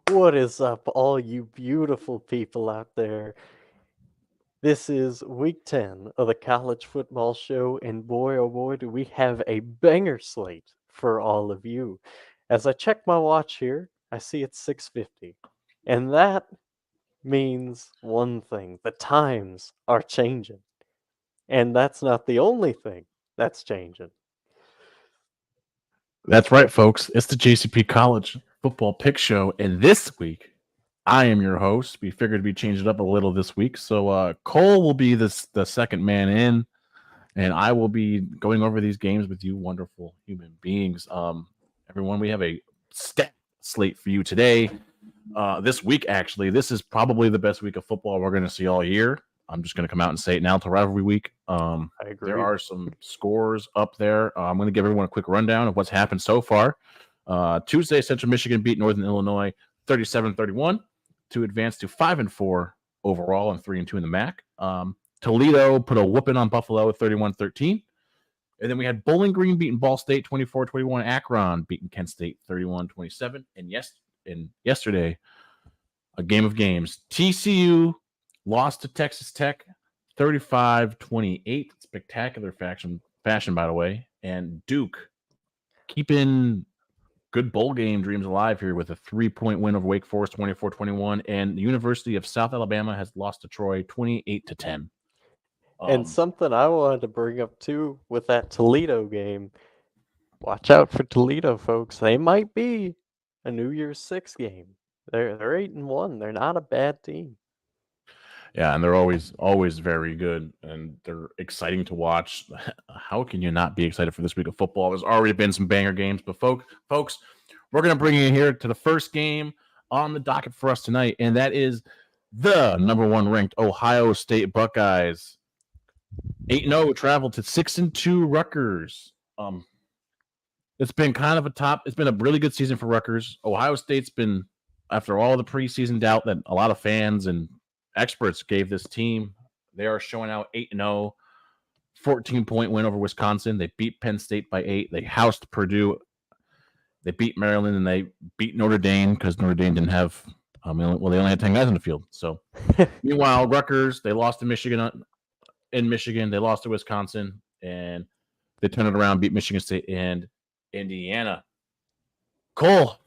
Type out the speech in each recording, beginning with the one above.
What is up, all you beautiful people out there? This is week 10 of the College Football Show, and boy, oh boy, do we have a banger slate for all of you. As I check my watch here, I see it's 6:50, and that means one thing: the times are changing, and that's not the only thing that's changing. That's right, folks. It's the JCP College Football Pick Show, and this week I am your host. We figured we'd change it up a little this week, so Cole will be the second man in, and I will be going over these games with you, wonderful human beings. Everyone, we have a stacked slate for you today. This week, actually, this is probably the best week of football we're going to see all year. I'm just going to come out and say it now to rivalry week. I agree. There are some scores up there. I'm going to give everyone a quick rundown of what's happened so far. Tuesday, Central Michigan beat Northern Illinois 37-31 to advance to 5-4 overall and 3-2 in the MAC. Toledo put a whooping on Buffalo 31-13. And then we had Bowling Green beating Ball State 24-21. Akron beating Kent State 31-27. And yesterday, a game of games, TCU lost to Texas Tech 35-28. Spectacular fashion, by the way. And Duke keeping good bowl game dreams alive here with a 3-point win over Wake Forest 24-21. And the University of South Alabama has lost to Troy 28-10. And something I wanted to bring up too with that Toledo game. Watch out for Toledo, folks. They might be a New Year's Six game. They're 8-1. They're not a bad team. Yeah, and they're always very good, and they're exciting to watch. How can you not be excited for this week of football? There's already been some banger games, but folks, we're gonna bring you here to the first game on the docket for us tonight, and that is the number 1 ranked Ohio State Buckeyes. 8-0 traveled to 6-2 Rutgers. It's been it's been a really good season for Rutgers. Ohio State's been, after all the preseason doubt that a lot of fans and experts gave this team, they are showing out 8-0, 14-point win over Wisconsin. They beat Penn State by 8. They housed Purdue. They beat Maryland, and they beat Notre Dame because Notre Dame didn't have, they only had 10 guys on the field. So, meanwhile, Rutgers, they lost to Michigan. In Michigan, they lost to Wisconsin, and they turned it around, beat Michigan State and Indiana. Cole,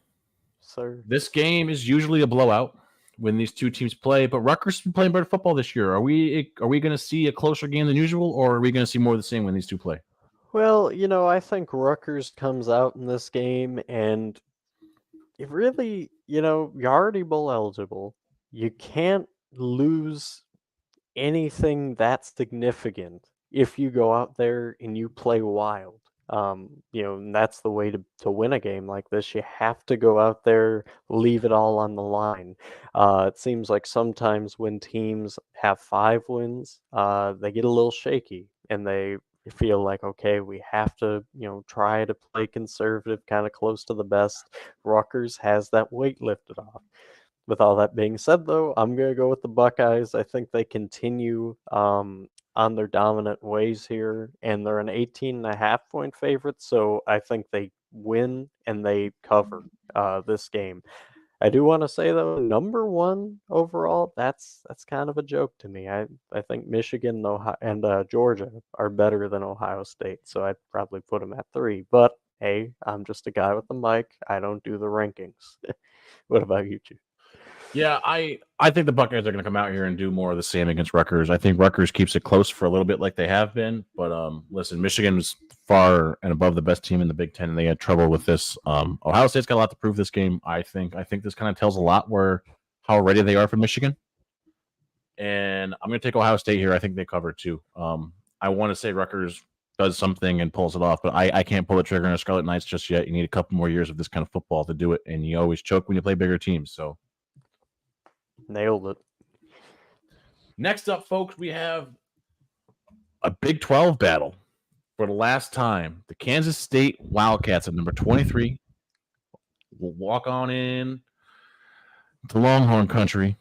sir, this game is usually a blowout when these two teams play, but Rutgers has been playing better football this year. Are we going to see a closer game than usual, or are we going to see more of the same when these two play? Well, I think Rutgers comes out in this game, and it really, you're already bowl eligible. You can't lose anything that's significant if you go out there and you play wild. And that's the way to win a game like this. You have to go out there, leave it all on the line. It seems like sometimes when teams have 5 wins, they get a little shaky and they feel like, okay, we have to, try to play conservative, kind of close to the best. Rutgers has that weight lifted off. With all that being said, though, I'm going to go with the Buckeyes. I think they continue on their dominant ways here, and they're an 18.5-point favorite, so I think they win and they cover this game. I do want to say, though, number 1 overall, that's kind of a joke to me. I think Michigan and Georgia are better than Ohio State, so I'd probably put them at 3. But, hey, I'm just a guy with a mic. I don't do the rankings. What about you two? Yeah, I think the Buckeyes are going to come out here and do more of the same against Rutgers. I think Rutgers keeps it close for a little bit like they have been. But listen, Michigan was far and above the best team in the Big Ten, and they had trouble with this. Ohio State's got a lot to prove this game, I think. I think this kind of tells a lot how ready they are for Michigan. And I'm going to take Ohio State here. I think they cover too. I want to say Rutgers does something and pulls it off, but I can't pull the trigger on a Scarlet Knights just yet. You need a couple more years of this kind of football to do it, and you always choke when you play bigger teams. So. Nailed it. Next up, folks, we have a Big 12 battle for the last time. The Kansas State Wildcats at number 23 will walk on in to Longhorn Country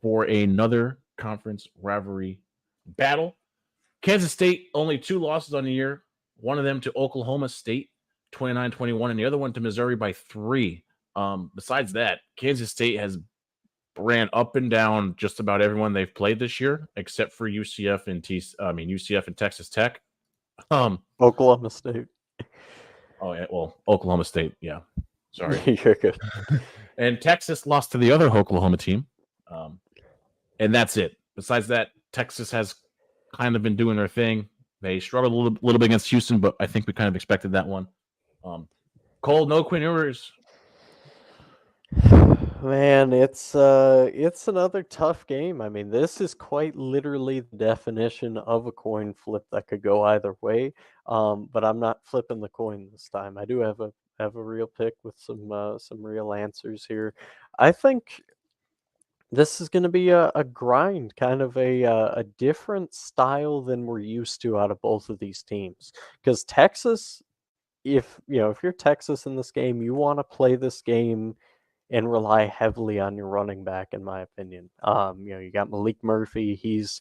for another conference rivalry battle. Kansas State, only 2 losses on the year, one of them to Oklahoma State. 29-21, and the other one to Missouri by 3. Besides that, Kansas State has ran up and down just about everyone they've played this year, except for UCF and UCF and Texas Tech. Oklahoma State. Oh yeah, well, Oklahoma State, yeah. Sorry. You're good. And Texas lost to the other Oklahoma team. And that's it. Besides that, Texas has kind of been doing their thing. They struggled a little bit against Houston, but I think we kind of expected that one. Cole, no Quinn Ewers. Man, it's another tough game. I mean, this is quite literally the definition of a coin flip that could go either way. But I'm not flipping the coin this time. I do have a real pick with some real answers here. I think this is going to be a grind, kind of a different style than we're used to out of both of these teams. Because Texas, if you're Texas in this game, you want to play this game and rely heavily on your running back, in my opinion. You got Malik Murphy. He's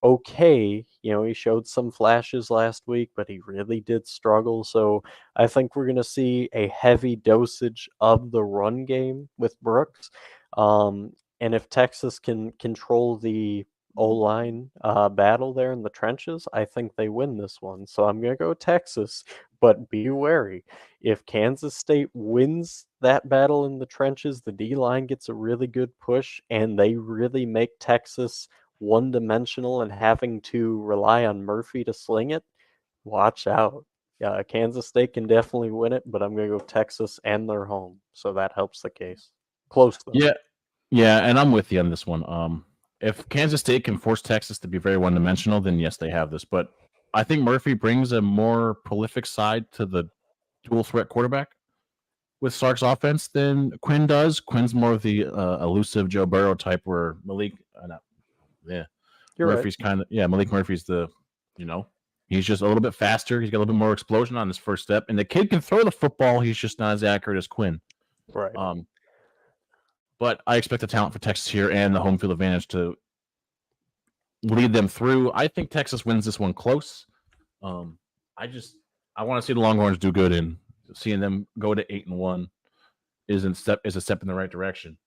okay. He showed some flashes last week, but he really did struggle. So I think we're going to see a heavy dosage of the run game with Brooks. And if Texas can control the O-line battle there in the trenches, I think they win this one. So I'm going to go Texas, but be wary. If Kansas State wins that battle in the trenches, the D-line gets a really good push, and they really make Texas one-dimensional and having to rely on Murphy to sling it, watch out. Kansas State can definitely win it, but I'm going to go Texas and they're home. So that helps the case. Close, though. Yeah, and I'm with you on this one. If Kansas State can force Texas to be very one-dimensional, then yes, they have this. But I think Murphy brings a more prolific side to the dual-threat quarterback with Sark's offense than Quinn does. Quinn's more of the elusive Joe Burrow type, where Malik, Murphy's right. Malik Murphy's the, he's just a little bit faster. He's got a little bit more explosion on his first step, and the kid can throw the football. He's just not as accurate as Quinn. Right. But I expect the talent for Texas here and the home field advantage to lead them through. I think Texas wins this one close. I want to see the Longhorns do good, and seeing them go to 8-1 is a step in the right direction.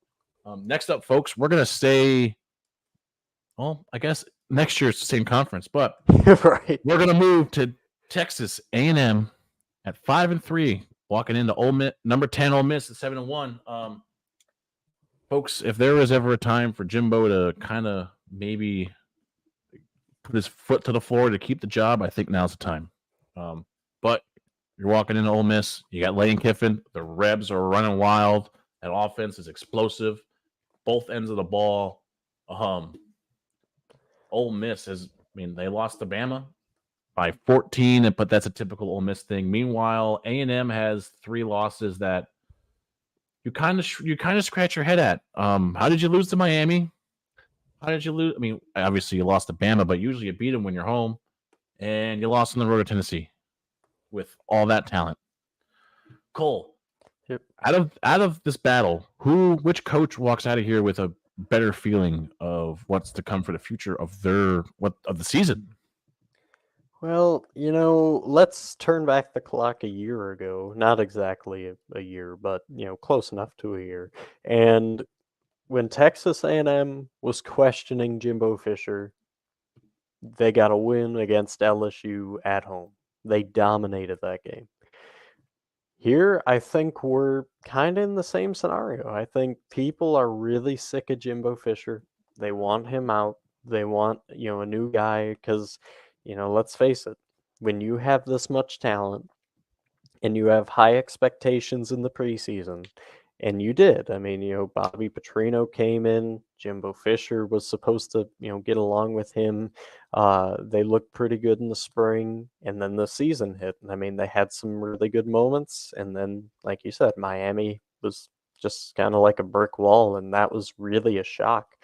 Next up, folks, we're gonna stay. Well, I guess next year it's the same conference, but right. We're gonna move to Texas A&M at 5-3, walking into Ole Miss, number 10 Ole Miss at 7-1. Folks, if there was ever a time for Jimbo to kind of maybe put his foot to the floor to keep the job, I think now's the time. But you're walking into Ole Miss, you got Lane Kiffin, the Rebs are running wild, that offense is explosive, both ends of the ball. Ole Miss they lost to Bama by 14, but that's a typical Ole Miss thing. Meanwhile, A&M has 3 losses that you kind of scratch your head at. How did you lose to Miami? How did you lose? Obviously you lost to Bama, but usually you beat them when you're home, and you lost on the road to Tennessee with all that talent. Cole, yep. Out of this battle, which coach walks out of here with a better feeling of what's to come for the future of the season? Well, let's turn back the clock a year ago. Not exactly a year, but close enough to a year. And when Texas A&M was questioning Jimbo Fisher, they got a win against LSU at home. They dominated that game. Here, I think we're kind of in the same scenario. I think people are really sick of Jimbo Fisher. They want him out. They want, a new guy because, let's face it, when you have this much talent and you have high expectations in the preseason, and you did. Bobby Petrino came in. Jimbo Fisher was supposed to, get along with him. They looked pretty good in the spring, and then the season hit. They had some really good moments, and then, like you said, Miami was just kind of like a brick wall, and that was really a shock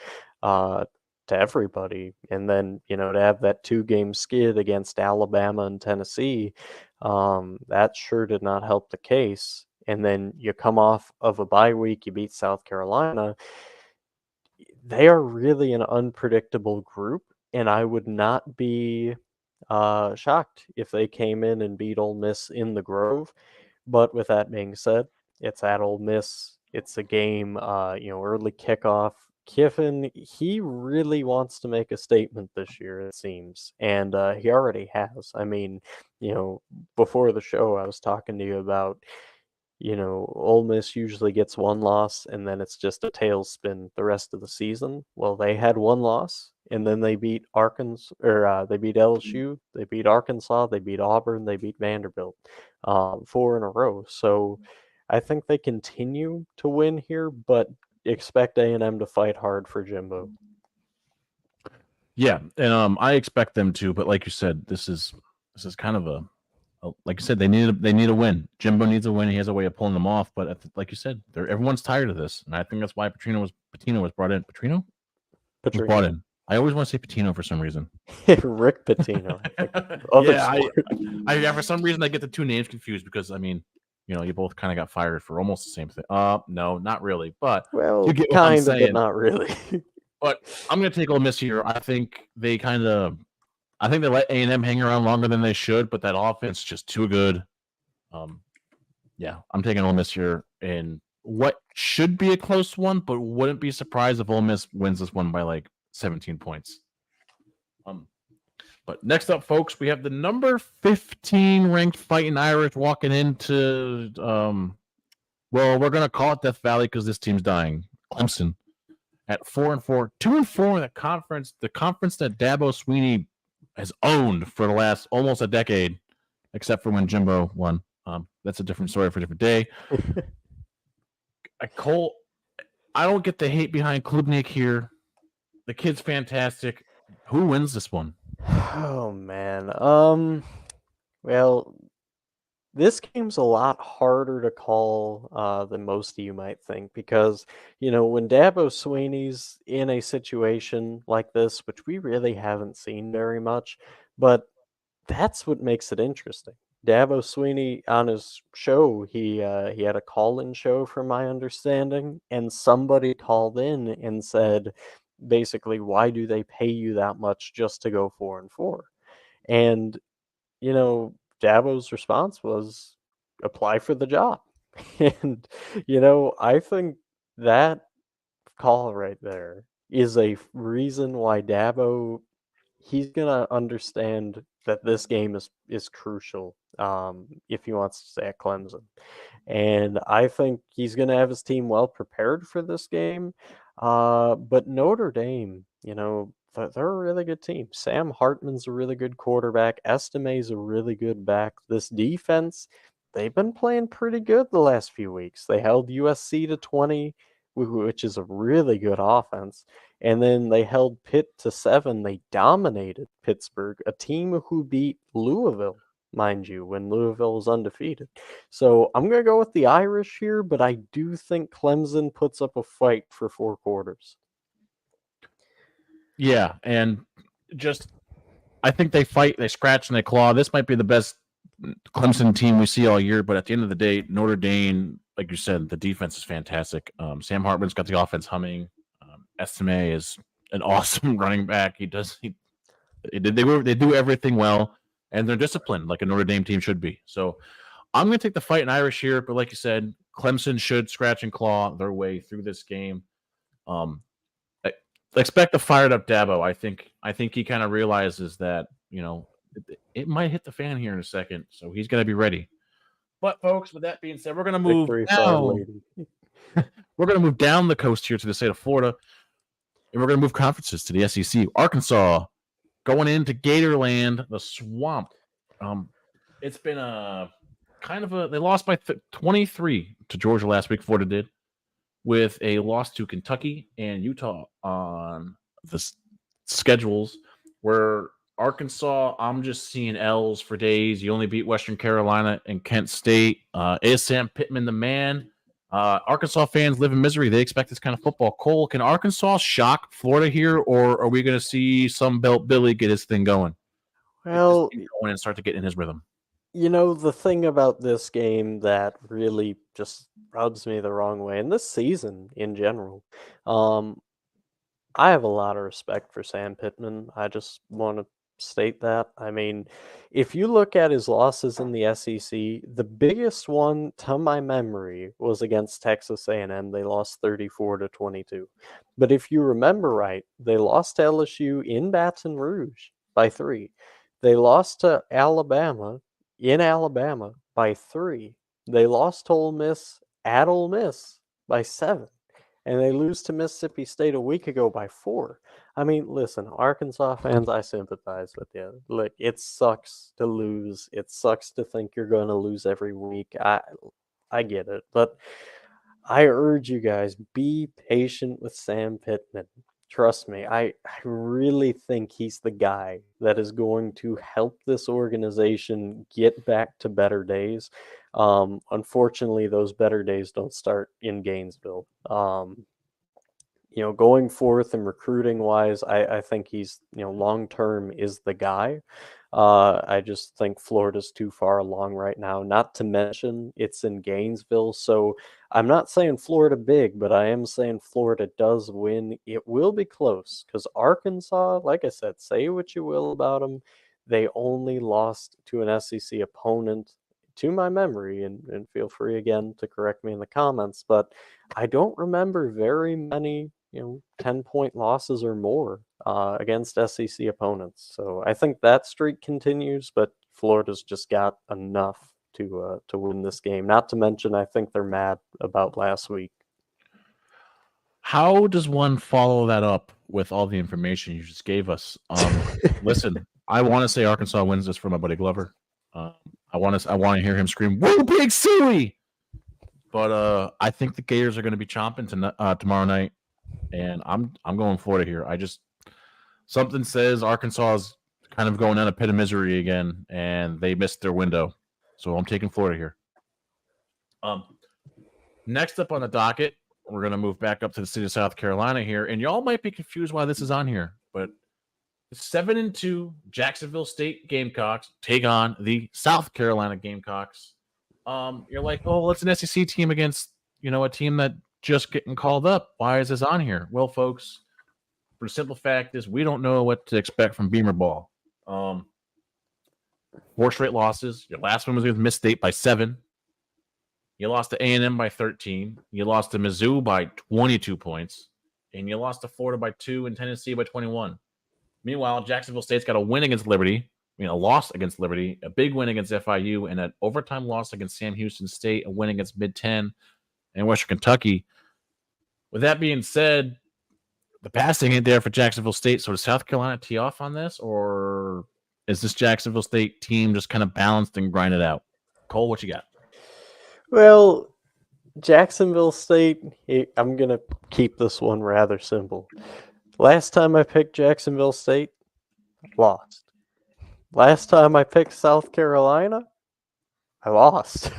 to everybody. And then, to have that 2-game skid against Alabama and Tennessee, that sure did not help the case. And then you come off of a bye week, you beat South Carolina. They are really an unpredictable group, and I would not be shocked if they came in and beat Ole Miss in the Grove. But with that being said, it's at Ole Miss. It's a game, early kickoff. Kiffin, he really wants to make a statement this year, it seems, and he already has. I mean, before the show, I was talking to you about Ole Miss usually gets one loss and then it's just a tailspin the rest of the season. Well, they had one loss and then they beat Arkansas, or they beat LSU, they beat Arkansas, they beat Auburn, they beat Vanderbilt, 4 in a row. So I think they continue to win here, but expect A&M to fight hard for Jimbo. Yeah, and I expect them to, but like you said, this is kind of like you said, they need a win. Jimbo needs a win. He has a way of pulling them off, but like you said, everyone's tired of this, and I think that's why Patino was brought in. Patino was brought in. I always want to say Patino for some reason. Rick Pitino. For some reason I get the two names confused because I mean, you both kind of got fired for almost the same thing. No, not really, but well, you get what I'm saying. But not really. But I'm going to take Ole Miss here. I think they let A&M hang around longer than they should, but that offense is just too good. Yeah, I'm taking Ole Miss here in what should be a close one, but wouldn't be surprised if Ole Miss wins this one by like 17 points. But next up, folks, we have the number 15 ranked Fighting Irish walking into, we're going to call it Death Valley because this team's dying. Clemson at 4-4, 2-4 in the conference that Dabo Swinney has owned for the last almost a decade, except for when Jimbo won. That's a different story for a different day. Cole, I don't get the hate behind Klubnik here. The kid's fantastic. Who wins this one? Oh man. Well, this game's a lot harder to call than most of you might think because, when Dabo Swinney's in a situation like this, which we really haven't seen very much, but that's what makes it interesting. Dabo Swinney on his show, he had a call-in show from my understanding, and somebody called in and said, basically, why do they pay you that much just to go 4-4? And, Dabo's response was apply for the job. And, I think that call right there is a reason why Dabo, he's going to understand that this game is crucial if he wants to stay at Clemson. And I think he's going to have his team well prepared for this game. But Notre Dame, they're a really good team. Sam Hartman's a really good quarterback. Estime's a really good back. This defense, they've been playing pretty good the last few weeks. They held USC to 20, which is a really good offense. And then they held Pitt to 7. They dominated Pittsburgh, a team who beat Louisville, mind you, when Louisville was undefeated. So I'm going to go with the Irish here, but I do think Clemson puts up a fight for 4 quarters. Yeah, and I think they fight, they scratch, and they claw. This might be the best Clemson team we see all year, but at the end of the day, Notre Dame, like you said, the defense is fantastic. Sam Hartman's got the offense humming. Estime is an awesome running back. They do everything well, and they're disciplined like a Notre Dame team should be. So I'm going to take the Fighting Irish here, but like you said, Clemson should scratch and claw their way through this game. Expect a fired up Dabo. I think he kind of realizes that, it might hit the fan here in a second, so he's going to be ready. But folks, with that being said, we're going to move down. We're going to move down the coast here to the state of Florida, and we're going to move conferences to the SEC. Arkansas going into Gatorland, the Swamp. It's been a kind of they lost by 23 to Georgia last week. Florida did, with a loss to Kentucky and Utah on the schedules, where Arkansas, I'm just seeing L's for days. You only beat Western Carolina and Kent State. Is Sam Pittman the man? Arkansas fans live in misery. They expect this kind of football. Cole, can Arkansas shock Florida here, or are we going to see some Belt Billy get his thing going? Well, and start to get in his rhythm. The thing about this game that really just rubs me the wrong way, and this season in general, I have a lot of respect for Sam Pittman. I just want to state that. I mean, if you look at his losses in the SEC, the biggest one to my memory was against Texas A&M. They lost 34-22. But if you remember right, they lost to LSU in Baton Rouge by 3. They lost to Alabama in Alabama by 3. They lost to Ole Miss at Ole Miss by 7. And they lose to Mississippi State a week ago by 4. I mean, listen, Arkansas fans, I sympathize with you. Look, it sucks to lose. It sucks to think you're going to lose every week. I get it, but I urge you guys, be patient with Sam Pittman. Trust me, I really think he's the guy that is going to help this organization get back to better days. Unfortunately, those better days don't start in Gainesville. Going forth and recruiting wise, I think he's, long term is the guy. I just think Florida's too far along right now. Not to mention it's in Gainesville, so I'm not saying Florida big, but I am saying Florida does win. It will be close because Arkansas, like I said, say what you will about them, they only lost to an SEC opponent to my memory, and feel free again to correct me in the comments, but I don't remember very many 10-point losses or more against SEC opponents. So I think that streak continues, but Florida's just got enough to win this game. Not to mention, I think they're mad about last week. How does one follow that up with all the information you just gave us? Listen, I want to say Arkansas wins this for my buddy Glover. I want to hear him scream, "Woo, Big Suey!" But I think the Gators are going to be chomping tomorrow night, and I'm going Florida here. Something says Arkansas is kind of going down a pit of misery again, and they missed their window, so I'm taking Florida here. Next up on the docket, we're going to move back up to the state of South Carolina here, and y'all might be confused why this is on here, but 7-2 Jacksonville State Gamecocks take on the South Carolina Gamecocks. You're like, oh, it's an SEC team against, a team that just getting called up. Why is this on here? Well, folks, the simple fact is we don't know what to expect from Beamer Ball. 4 straight losses. Your last one was with Miss State by 7. You lost to A&M by 13. You lost to Mizzou by 22 points. And you lost to Florida by 2 and Tennessee by 21. Meanwhile, Jacksonville State's got a win against Liberty, a loss against Liberty, a big win against FIU, and an overtime loss against Sam Houston State, a win against Mid-10 and Western Kentucky. With that being said, the passing ain't there for Jacksonville State. So does South Carolina tee off on this, or is this Jacksonville State team just kind of balanced and grinded out? Cole, what you got? Well, Jacksonville State, I'm going to keep this one rather simple. Last time I picked Jacksonville State, lost. Last time I picked South Carolina, I lost.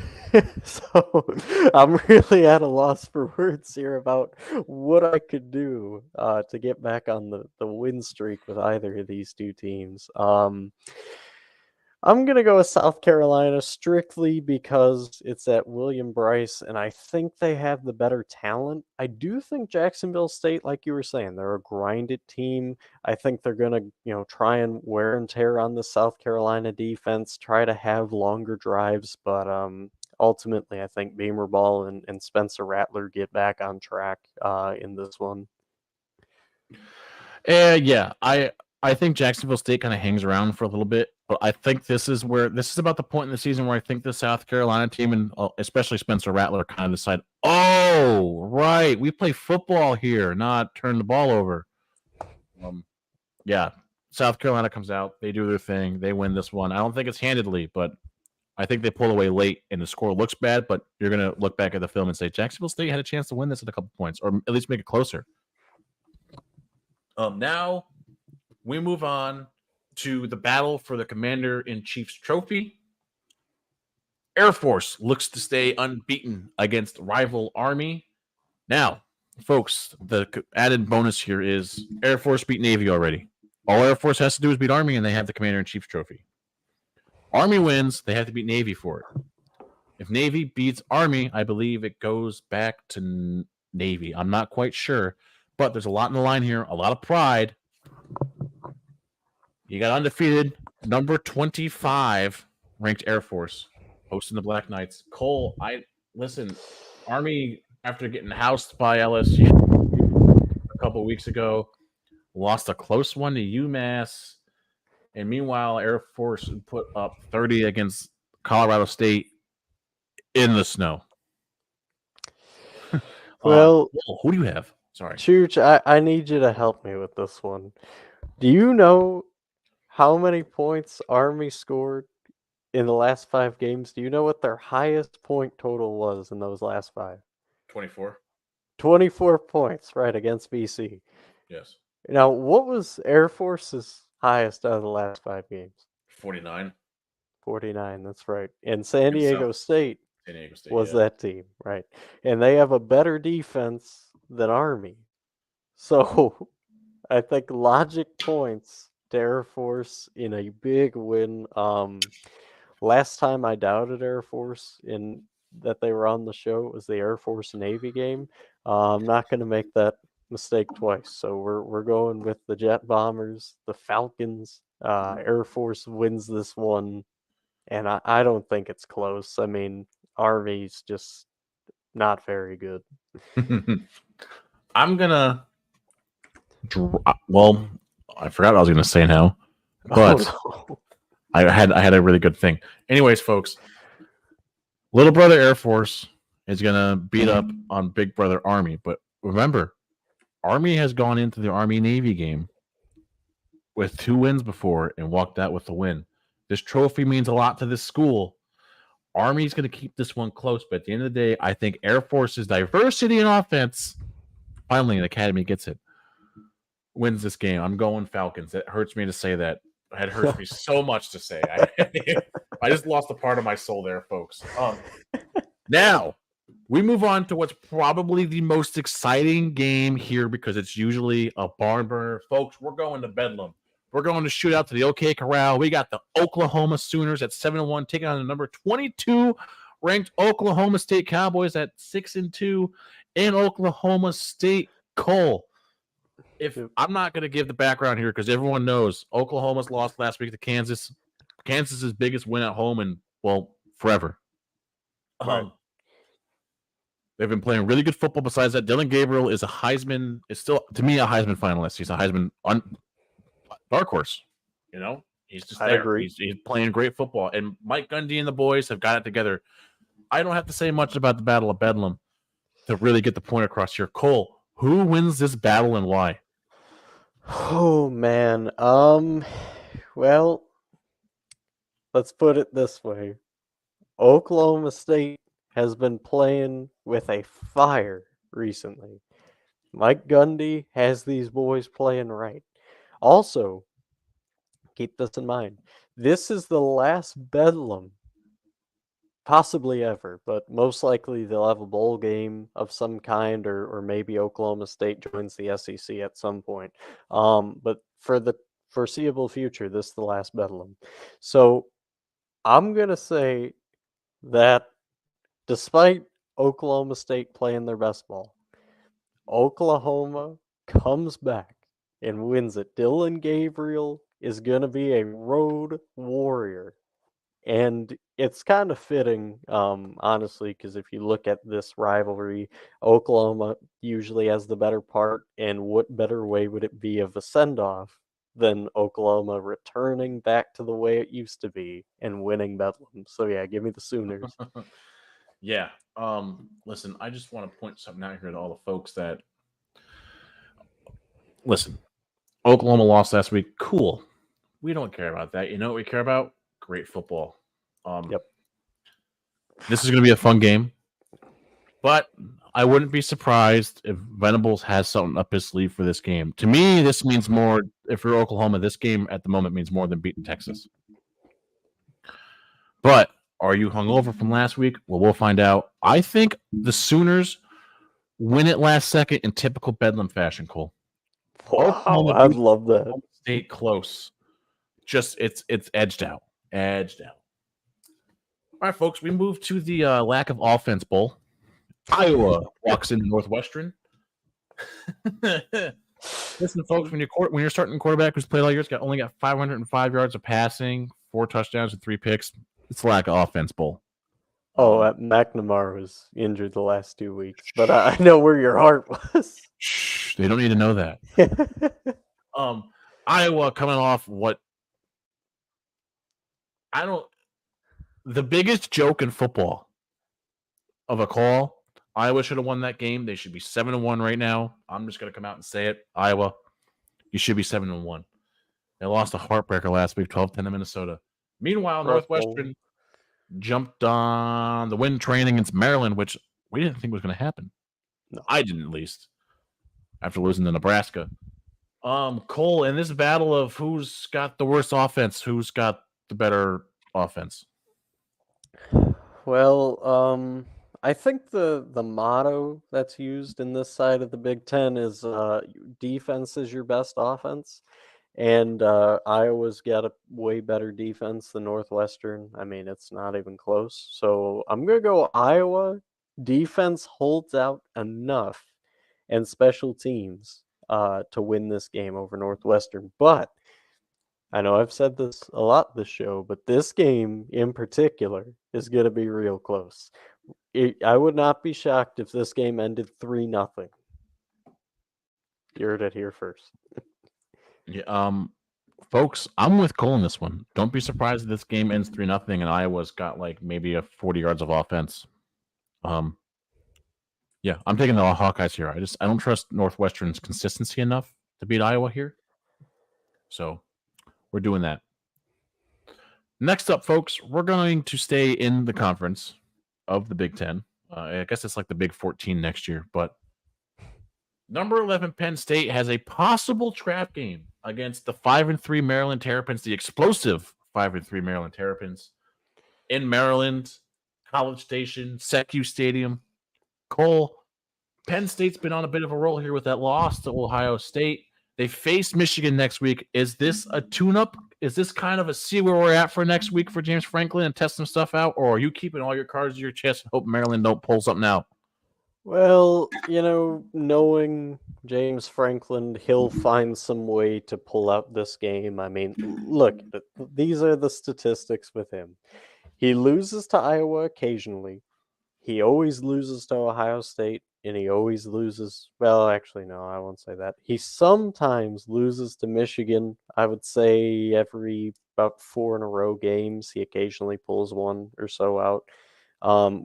So I'm really at a loss for words here about what I could do to get back on the win streak with either of these two teams. I'm going to go with South Carolina strictly because it's at William Bryce, and I think they have the better talent. I do think Jacksonville State, like you were saying, they're a grinded team. I think they're going to, try and wear and tear on the South Carolina defense, try to have longer drives, but ultimately I think Beamer Ball and Spencer Rattler get back on track in this one. Yeah, I think Jacksonville State kind of hangs around for a little bit, but I think this is about the point in the season where I think the South Carolina team and especially Spencer Rattler kind of decide, oh, right, we play football here, not turn the ball over. Yeah, South Carolina comes out, they do their thing, they win this one. I don't think it's handedly, but I think they pull away late and the score looks bad, but you're going to look back at the film and say Jacksonville State had a chance to win this at a couple points or at least make it closer. Now we move on to the battle for the Commander-in-Chief's trophy. Air Force looks to stay unbeaten against rival Army. Now, folks, the added bonus here is Air Force beat Navy already. All Air Force has to do is beat Army, and they have the Commander-in-Chief's trophy. Army wins, they have to beat Navy for it. If Navy beats Army, I believe it goes back to Navy. I'm not quite sure, but there's a lot in the line here, a lot of pride. You got undefeated number 25 ranked Air Force hosting the Black Knights. Cole, listen. Army, after getting housed by LSU a couple weeks ago, lost a close one to UMass, and meanwhile, Air Force put up 30 against Colorado State in the snow. Well, who do you have? Sorry, Chooch, I need you to help me with this one. Do you know how many points Army scored in the last 5 games? Do you know what their highest point total was in those last 5? 24. 24 points, right, against BC. Yes. Now, what was Air Force's highest out of the last 5 games? 49. 49, that's right. And San Diego State was that team, right? And they have a better defense than Army. So I think logic points to Air Force in a big win. Last time I doubted Air Force in that they were on the show, it was the Air Force Navy game. I'm not going to make that mistake twice. So we're going with the Jet Bombers, the Falcons. Air Force wins this one, and I don't think it's close. I mean, Army's just not very good. I'm gonna. Well, I forgot what I was gonna say now, but no. I had a really good thing. Anyways, folks, Little Brother Air Force is gonna beat up on Big Brother Army, but remember, Army has gone into the Army Navy game with 2 wins before and walked out with a win. This trophy means a lot to this school. Army's going to keep this one close, but at the end of the day, I think Air Force's diversity in offense, finally an academy gets it, wins this game. I'm going Falcons. It hurts me to say that. It hurts me so much to say. I just lost a part of my soul there, folks. Now, we move on to what's probably the most exciting game here because it's usually a barn burner. Folks, we're going to Bedlam. We're going to shoot out to the OK Corral. We got the Oklahoma Sooners at 7-1 taking on the number 22 ranked Oklahoma State Cowboys at 6-2 in Oklahoma State. Cole, if I'm not going to give the background here because everyone knows Oklahoma's lost last week to Kansas. Kansas's biggest win at home in, well, forever. Right. They've been playing really good football. Besides that, Dylan Gabriel is still, to me, a Heisman finalist. He's a Heisman dark horse. You know, he's just there. I agree. He's playing great football. And Mike Gundy and the boys have got it together. I don't have to say much about the Battle of Bedlam to really get the point across here. Cole, who wins this battle and why? Oh, man. Well, let's put it this way. Oklahoma State has been playing with a fire recently. Mike Gundy has these boys playing right. Also, keep this in mind. This is the last Bedlam, possibly ever, but most likely they'll have a bowl game of some kind, or maybe Oklahoma State joins the SEC at some point. But for the foreseeable future, this is the last Bedlam. So I'm going to say that despite Oklahoma State playing their best ball, Oklahoma comes back and wins it. Dylan Gabriel is going to be a road warrior. And it's kind of fitting, honestly, because if you look at this rivalry, Oklahoma usually has the better part. And what better way would it be of a send-off than Oklahoma returning back to the way it used to be and winning Bedlam? So, yeah, give me the Sooners. Yeah. Listen, I just want to point something out here to all the folks that listen. Oklahoma lost last week. Cool. We don't care about that. You know what we care about? Great football. Yep. This is going to be a fun game, but I wouldn't be surprised if Venables has something up his sleeve for this game. To me, this means more. If you're Oklahoma, this game at the moment means more than beating Texas. But are you hungover from last week? Well, we'll find out. I think the Sooners win it last second in typical Bedlam fashion, Cole. Wow, I'd love that. Stay close. Just it's edged out. Edged out. All right, folks, we move to the lack of offense bowl. Iowa walks into Northwestern. Listen, folks, when you're starting quarterback who's played all year, only got 505 yards of passing, 4 touchdowns and 3 picks. It's lack of offense, Bull. McNamara was injured the last 2 weeks, but I know where your heart was. Shh, they don't need to know that. Iowa coming off the biggest joke in football of a call. Iowa should have won that game. They should be 7-1 right now. I'm just going to come out and say it. Iowa, you should be 7-1. They lost a heartbreaker last week, 12-10 to Minnesota. Meanwhile, Northwestern jumped on the win train against Maryland, which we didn't think was going to happen. No. I didn't, at least, after losing to Nebraska. Cole, in this battle of who's got the worst offense, who's got the better offense? Well, I think the motto that's used in this side of the Big Ten is defense is your best offense. And Iowa's got a way better defense than Northwestern. I mean, it's not even close. So I'm going to go Iowa. Defense holds out enough and special teams to win this game over Northwestern. But I know I've said this a lot this show, but this game in particular is going to be real close. I would not be shocked if this game ended 3-0. You heard it here first. Yeah, folks, I'm with Cole in this one. Don't be surprised if this game ends 3-0 and Iowa's got like maybe a 40 yards of offense. Yeah, I'm taking the Hawkeyes here. I don't trust Northwestern's consistency enough to beat Iowa here. So we're doing that. Next up, folks, we're going to stay in the conference of the Big Ten. I guess it's like the Big 14 next year, but number 11 Penn State has a possible trap game against the 5-3 Maryland Terrapins, the explosive 5-3 Maryland Terrapins in Maryland, College Station, SECU Stadium. Cole, Penn State's been on a bit of a roll here with that loss to Ohio State. They face Michigan next week. Is this a tune-up? Is this kind of a see where we're at for next week for James Franklin and test some stuff out? Or are you keeping all your cards to your chest and hope Maryland don't pull something out? Well, knowing James Franklin, he'll find some way to pull out this game. I mean, look, these are the statistics with him. He loses to Iowa occasionally. He always loses to Ohio State, and he always loses. Well, actually, no, I won't say that. He sometimes loses to Michigan. I would say every about 4 in a row games. He occasionally pulls one or so out.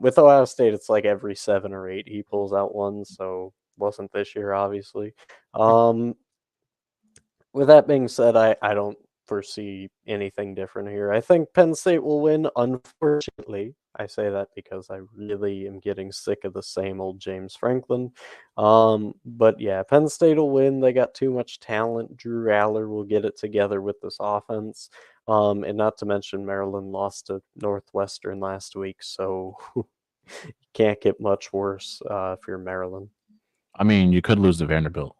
With Ohio State, it's like every 7 or 8 he pulls out one, so wasn't this year, obviously. With that being said, I don't foresee anything different here. I think Penn State will win, unfortunately. I say that because I really am getting sick of the same old James Franklin. But yeah, Penn State will win. They got too much talent. Drew Aller will get it together with this offense. And not to mention Maryland lost to Northwestern last week, so you can't get much worse if you're Maryland. I mean, you could lose to Vanderbilt.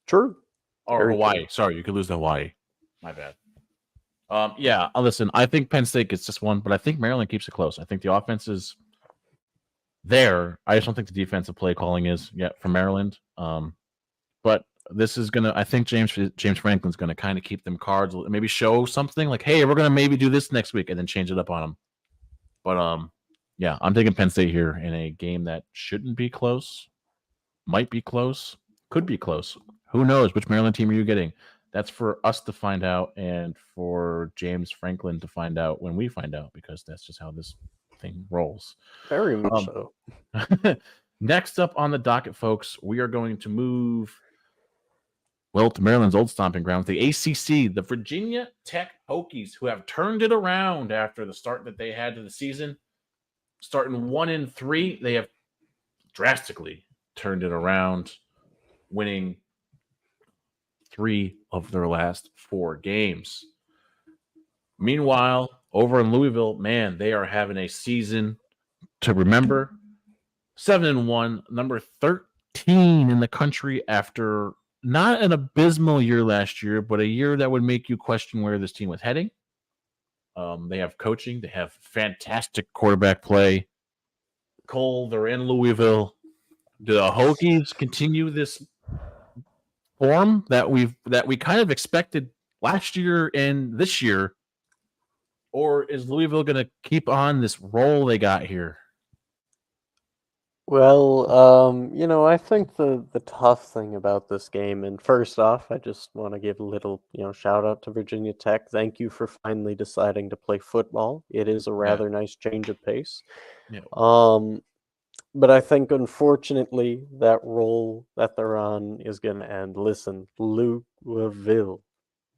True. Or Very Hawaii. true. Sorry, you could lose to Hawaii. My bad. Yeah, listen, I think Penn State gets this one, but I think Maryland keeps it close. I think the offense is there. I just don't think the defensive play calling is yet for Maryland. But this is I think James Franklin's gonna kind of keep them cards, maybe show something like, hey, we're gonna maybe do this next week, and then change it up on them. But yeah, I'm taking Penn State here in a game that shouldn't be close, might be close, could be close. Who knows? Which Maryland team are you getting? That's for us to find out and for James Franklin to find out when we find out, because that's just how this thing rolls. Very much so. Next up on the docket, folks, we are going to move, well, to Maryland's old stomping grounds, the ACC, the Virginia Tech Hokies, who have turned it around after the start that they had to the season. Starting 1-3, they have drastically turned it around, winning 3 of their last 4 games. Meanwhile, over in Louisville, man, they are having a season to remember. 7-1, number 13 in the country after not an abysmal year last year, but a year that would make you question where this team was heading. They have coaching. They have fantastic quarterback play. Cole, they're in Louisville. Do the Hokies continue this form that we kind of expected last year and this year, or is Louisville going to keep on this roll they got here? Well, I think the tough thing about this game, and first off, I just want to give a little, shout out to Virginia Tech. Thank you for finally deciding to play football. It is a Yeah, rather nice change of pace. yeah. Um, but I think unfortunately that role that they're on is going to end. Listen, Louisville,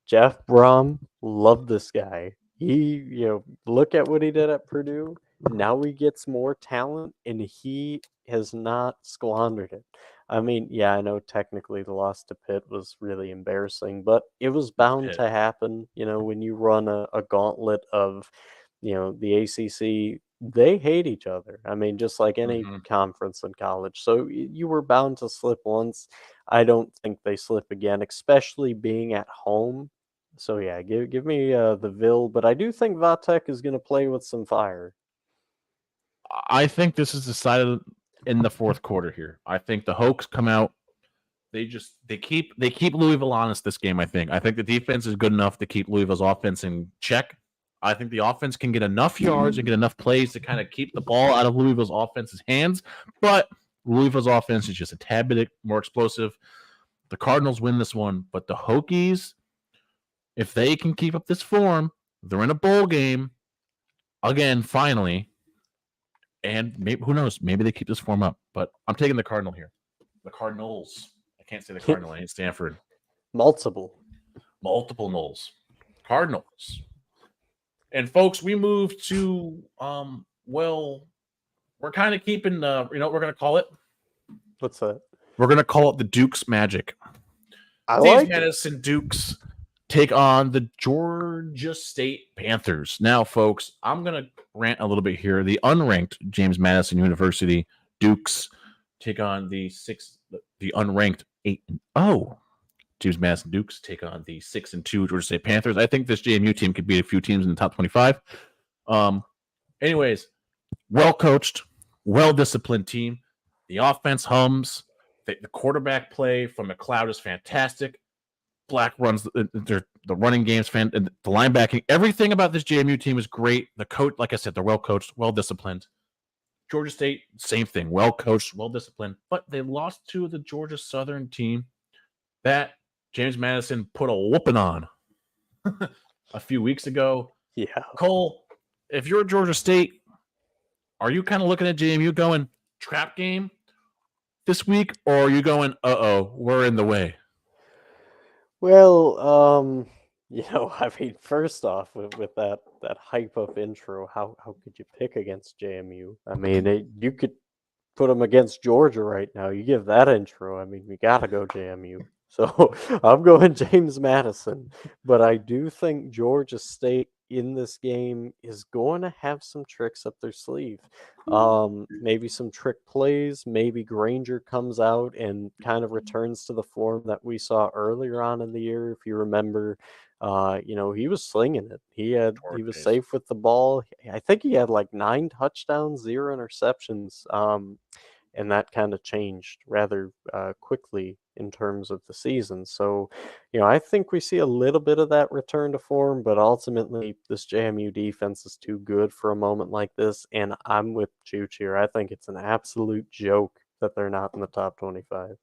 Jeff Brom, love this guy. Look at what he did at Purdue. Now he gets more talent, and he has not squandered it. I mean, yeah, I know technically the loss to Pitt was really embarrassing, but it was It's bound Pitt. to happen. When you run a gauntlet of, the ACC, they hate each other. I mean, just like any Mm-hmm. conference in college. So you were bound to slip once. I don't think they slip again, especially being at home. So yeah, give me the Ville, but I do think Vatek is going to play with some fire. I think this is decided in the fourth quarter here. I think the Hokies come out. They keep Louisville honest this game. I think the defense is good enough to keep Louisville's offense in check. I think the offense can get enough yards and get enough plays to kind of keep the ball out of Louisville's offense's hands. But Louisville's offense is just a tad bit more explosive. The Cardinals win this one, but the Hokies, if they can keep up this form, they're in a bowl game again finally. And maybe who knows? Maybe they keep this form up. But I'm taking the Cardinal here. The Cardinals. I can't say the Cardinal. I ain't Stanford. Multiple. Multiple Knowles. Cardinals. And folks, we move to we're kind of keeping what we're gonna call it? What's that? We're gonna call it the Dukes Magic. I James like it. Madison Dukes take on the Georgia State Panthers. Now, folks, I'm gonna rant a little bit here. The unranked James Madison University Dukes take on the unranked 8-0 James Madison Dukes take on the 6-2 Georgia State Panthers. I think this JMU team could beat a few teams in the top 25. Anyways, well coached, well disciplined team. The offense hums. The quarterback play from McLeod is fantastic. Black runs the running game's the linebacking. Everything about this JMU team is great. The coach, like I said, they're well coached, well disciplined. Georgia State, same thing, well coached, well disciplined, but they lost to the Georgia Southern team that James Madison put a whooping on a few weeks ago. Yeah. Cole, if you're Georgia State, are you kind of looking at JMU going trap game this week, or are you going, we're in the way? Well, I mean, first off, with that hype up intro, how could you pick against JMU? I mean, you could put them against Georgia right now. You give that intro, I mean, we gotta go JMU. So I'm going James Madison, but I do think Georgia State in this game is going to have some tricks up their sleeve. Maybe some trick plays. Maybe Granger comes out and kind of returns to the form that we saw earlier on in the year. If you remember, he was slinging it. He was safe with the ball. I think he had like 9 touchdowns, 0 interceptions. And that kind of changed rather quickly in terms of the season. So, I think we see a little bit of that return to form, but ultimately, this JMU defense is too good for a moment like this. And I'm with Chooch here. I think it's an absolute joke that they're not in the top 25.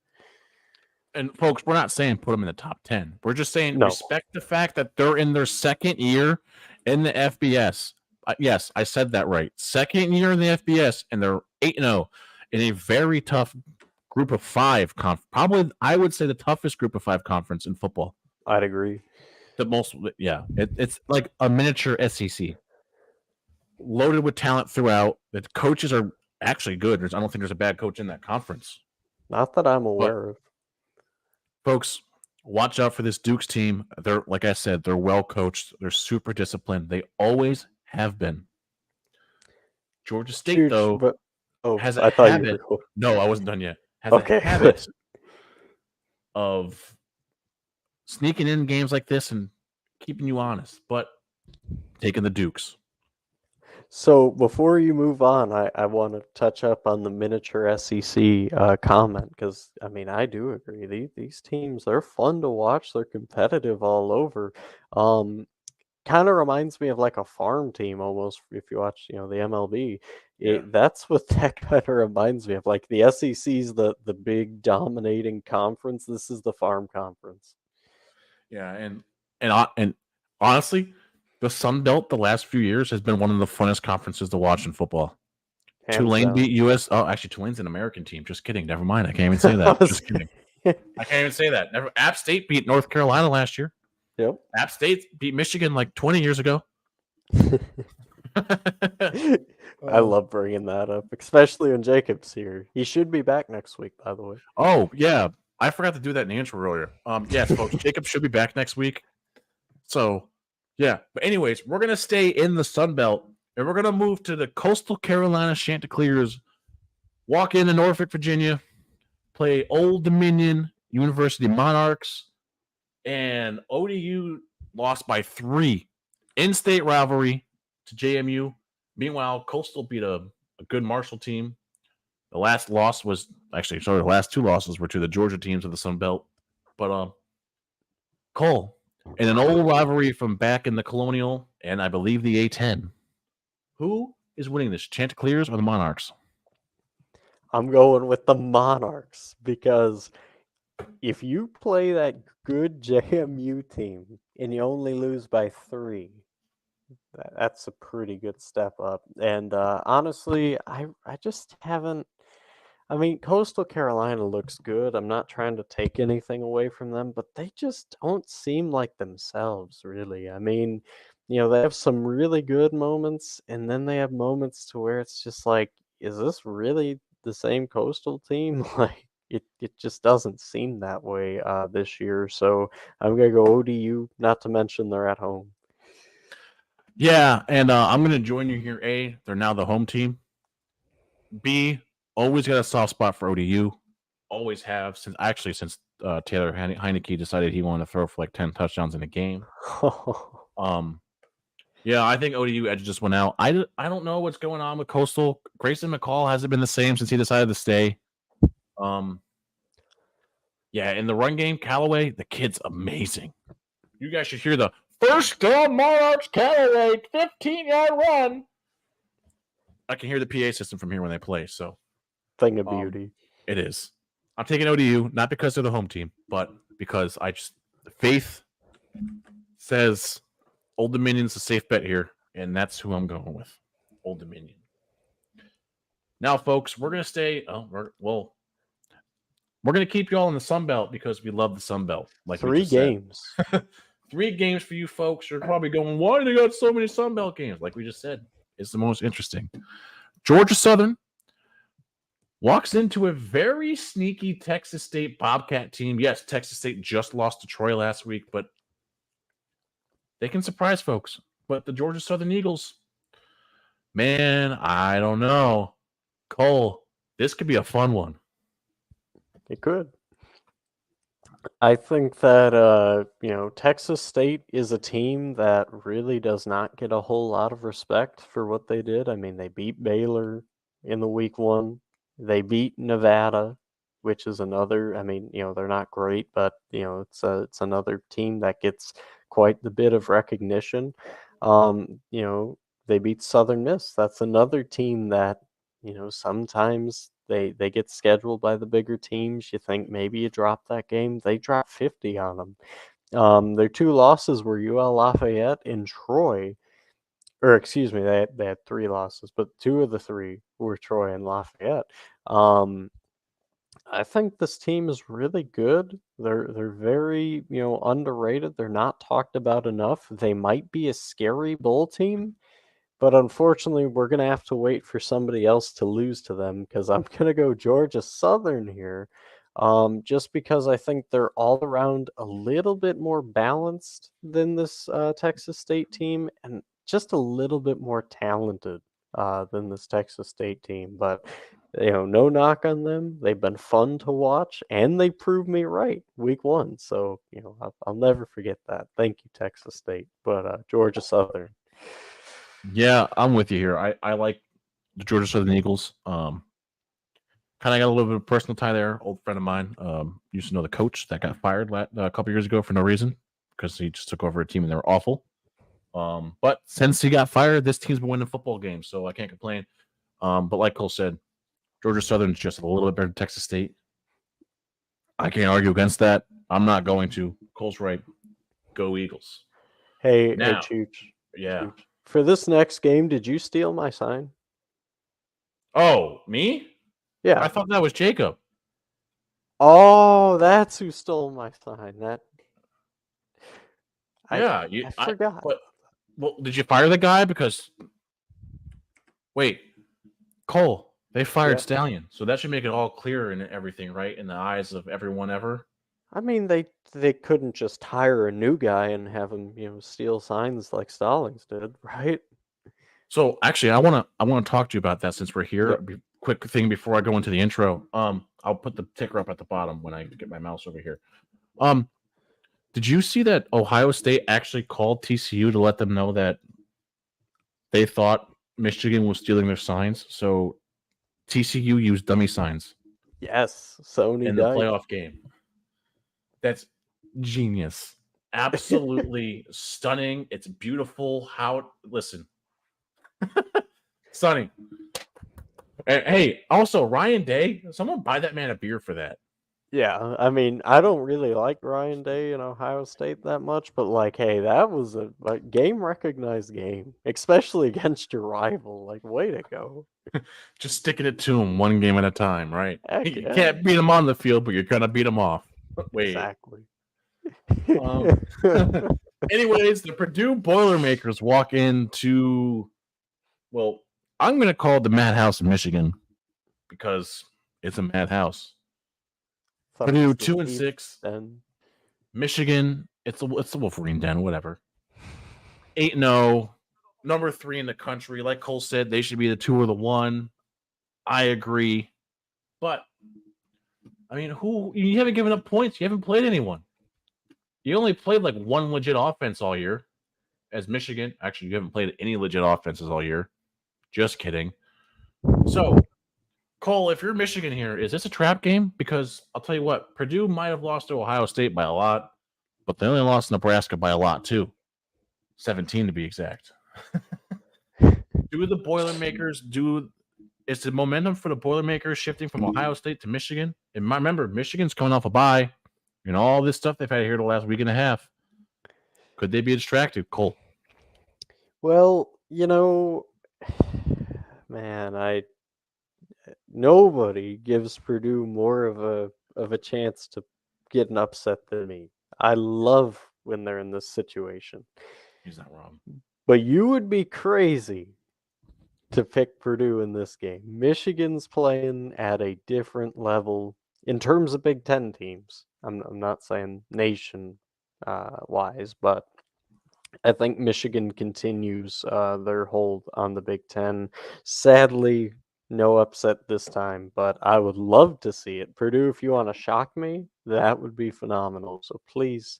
And folks, we're not saying put them in the top 10. We're just saying No. respect the fact that they're in their second year in the FBS. Yes, I said that right. Second year in the FBS, and they're 8-0 in a very tough group of 5 probably I would say the toughest group of 5 conference in football. I'd agree. The most, yeah. It's like a miniature SEC, loaded with talent throughout. The coaches are actually good. I don't think there's a bad coach in that conference. Not that I'm aware of. Folks, watch out for this Dukes team. They're, like I said, they're well coached. They're super disciplined. They always have been. Georgia State, Chooch, though, but has a I thought habit. you were. No, I wasn't done yet. Has Okay. a habit of sneaking in games like this and keeping you honest, but taking the Dukes. So before you move on, I want to touch up on the miniature SEC comment because I mean I do agree these teams they're fun to watch. They're competitive all over. Um, Kind of reminds me of like a farm team almost if you watch the MLB. Yeah. That's what that kind of reminds me of. Like the SEC's the big dominating conference. This is the farm conference. Yeah, and honestly, the Sun Belt the last few years has been one of the funnest conferences to watch in football. Hands Tulane beat down. US. Oh, actually, Tulane's an American team. Just kidding. Never mind. I can't even say that. Just kidding. I can't even say that. Never. App State beat North Carolina last year. Yep. App State beat Michigan like 20 years ago. I love bringing that up, especially when Jacob's here. He should be back next week, by the way. Oh yeah, I forgot to do that in the intro earlier. Yes, folks, Jacob should be back next week. So yeah, but anyways, we're gonna stay in the Sun Belt and we're gonna move to the Coastal Carolina Chanticleers. Walk into Norfolk, Virginia, play Old Dominion University Monarchs, and ODU lost by 3 in-state rivalry to JMU. Meanwhile, Coastal beat a good Marshall team. The last loss was actually sorry, the last 2 losses were to the Georgia teams of the Sun Belt. But Cole, in an old rivalry from back in the Colonial and I believe the A10, who is winning this, Chanticleers or the Monarchs? I'm going with the Monarchs because if you play that good JMU team and you only lose by 3, that's a pretty good step up. And honestly, I just haven't. I mean, Coastal Carolina looks good. I'm not trying to take anything away from them, but they just don't seem like themselves, really. I mean, they have some really good moments, and then they have moments to where it's just like, is this really the same Coastal team? Like, it just doesn't seem that way this year. So I'm gonna go ODU. Not to mention they're at home. Yeah, and I'm going to join you here. A, they're now the home team. B, always got a soft spot for ODU. Always have since Taylor Heineke decided he wanted to throw for like 10 touchdowns in a game. Yeah, I think ODU edge just went out. I don't know what's going on with Coastal. Grayson McCall hasn't been the same since he decided to stay. Yeah, in the run game, Callaway, the kid's amazing. You guys should hear the first down Monarchs Callaway 15-yard run. I can hear the PA system from here when they play. So, thing of beauty. It is. I'm taking ODU not because they're the home team, but because faith says Old Dominion's a safe bet here, and that's who I'm going with. Old Dominion. Now, folks, we're gonna stay. We're gonna keep you all in the Sun Belt because we love the Sun Belt. Like 3 games. 3 games for you folks. You're probably going, why do they got so many Sun Belt games? Like we just said, it's the most interesting. Georgia Southern walks into a very sneaky Texas State Bobcat team. Yes, Texas State just lost to Troy last week, but they can surprise folks. But the Georgia Southern Eagles, man, I don't know. Cole, this could be a fun one. It could. I think that Texas State is a team that really does not get a whole lot of respect for what they did. I mean, they beat Baylor in the week 1. They beat Nevada, which is another. I mean, they're not great, but it's another team that gets quite the bit of recognition. They beat Southern Miss. That's another team that sometimes they get scheduled by the bigger teams. You think maybe you drop that game. They dropped 50 on them. Their 2 losses were UL Lafayette and Troy. Or excuse me, they had 3 losses, but 2 of the 3 were Troy and Lafayette. I think this team is really good. They're very, underrated. They're not talked about enough. They might be a scary bowl team, but unfortunately, we're going to have to wait for somebody else to lose to them because I'm going to go Georgia Southern here. Just because I think they're all around a little bit more balanced than this Texas State team and just a little bit more talented than this Texas State team. But, no knock on them. They've been fun to watch and they proved me right week 1. So, I'll never forget that. Thank you, Texas State. But Georgia Southern. Yeah, I'm with you here. I like the Georgia Southern Eagles. Kind of got a little bit of personal tie there. Old friend of mine used to know the coach that got fired a couple years ago for no reason because he just took over a team and they were awful. But since he got fired, this team's been winning football games, so I can't complain. But like Cole said, Georgia Southern's just a little bit better than Texas State. I can't argue against that. I'm not going to. Cole's right. Go Eagles. Hey, Now, Chooch. yeah. Chooch. For this next game, did you steal my sign? Oh, me? Yeah. I thought that was Jacob. Oh, that's who stole my sign. Yeah, I forgot. Well, did you fire the guy? Because wait, Cole, they fired Stallion, so that should make it all clear and everything, right, in the eyes of everyone ever. I mean, they couldn't just hire a new guy and have him, steal signs like Stallings did, right? So actually, I wanna talk to you about that since we're here. Yep. Quick thing before I go into the intro. I'll put the ticker up at the bottom when I get my mouse over here. Did you see that Ohio State actually called TCU to let them know that they thought Michigan was stealing their signs? So TCU used dummy signs. Yes, Sony in the playoff game. That's genius. Absolutely stunning. It's beautiful. Listen. Stunning. And, hey, also Ryan Day, someone buy that man a beer for that. Yeah, I mean, I don't really like Ryan Day in Ohio State that much, but like, hey, that was a game recognized game, especially against your rival. Like, way to go. Just sticking it to him one game at a time, right? Heck You yeah. can't beat him on the field, but you're gonna beat him off. Wait. Exactly. Anyways, the Purdue Boilermakers walk into, well, I'm going to call it the madhouse in Michigan because it's a madhouse. Purdue 2-6. Then Michigan, it's the Wolverine den, whatever. 8-0, number 3 in the country. Like Cole said, they should be the 2 or the 1. I agree, but I mean, you haven't given up points. You haven't played anyone. You only played like one legit offense all year. As Michigan, actually, you haven't played any legit offenses all year. Just kidding. So, Cole, if you're Michigan here, is this a trap game? Because I'll tell you what, Purdue might have lost to Ohio State by a lot, but they only lost Nebraska by a lot too. 17 to be exact. Do the Boilermakers is the momentum for the Boilermakers shifting from Ohio State to Michigan? And remember, Michigan's coming off a bye. And all this stuff they've had here the last week and a half. Could they be distracted, Cole? Well, man, nobody gives Purdue more of a chance to get an upset than me. I love when they're in this situation. He's not wrong. But you would be crazy to pick Purdue in this game. Michigan's playing at a different level in terms of Big Ten teams. I'm not saying nation wise, but I think Michigan continues their hold on the Big Ten. Sadly, no upset this time, but I would love to see it. Purdue, if you want to shock me, that would be phenomenal. So please,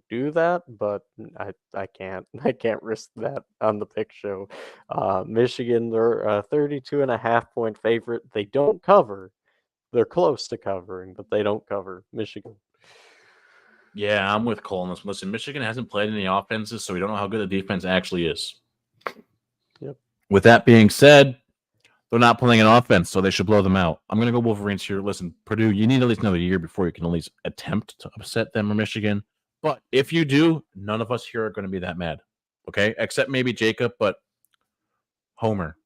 do that, but I can't. I can't risk that on the pick show. Michigan, they're a 32.5-point favorite. They don't cover. They're close to covering, but they don't cover. Michigan. Yeah, I'm with Cole on this. Listen, Michigan hasn't played any offenses, so we don't know how good the defense actually is. Yep. With that being said, they're not playing an offense, so they should blow them out. I'm going to go Wolverines here. Listen, Purdue, you need at least another year before you can at least attempt to upset them or Michigan. But if you do, none of us here are going to be that mad. Okay? Except maybe Jacob, but Homer.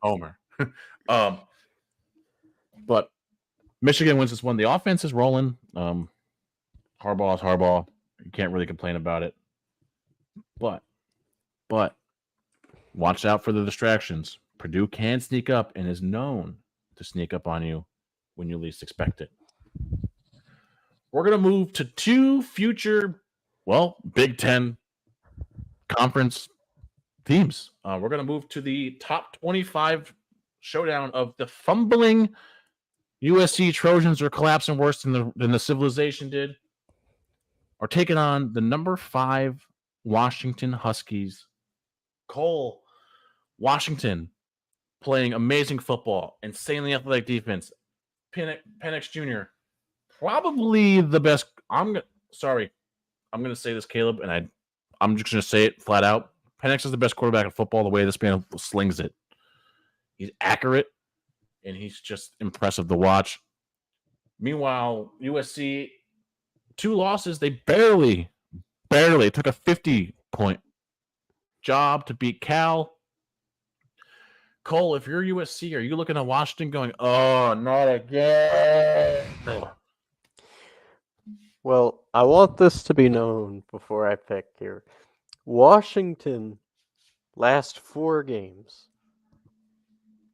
Homer. But Michigan wins this one. The offense is rolling. Harbaugh is Harbaugh. You can't really complain about it. But watch out for the distractions. Purdue can sneak up and is known to sneak up on you when you least expect it. We're going to move to 2 future, Big Ten conference teams. We're going to move to the top 25 showdown of the fumbling USC Trojans are collapsing worse than the Civilization did. Are taking on the number 5 Washington Huskies Cole, Washington, playing amazing football, insanely athletic defense. Penix Jr., probably the best. I'm going to say this, Caleb, and I'm just going to say it flat out. Penix is the best quarterback in football the way this man slings it. He's accurate, and he's just impressive to watch. Meanwhile, USC, 2 losses. They barely took a 50-point job to beat Cal. Cole, if you're USC, are you looking at Washington going, oh, not again? Well, I want this to be known before I pick here. Washington, last 4 games,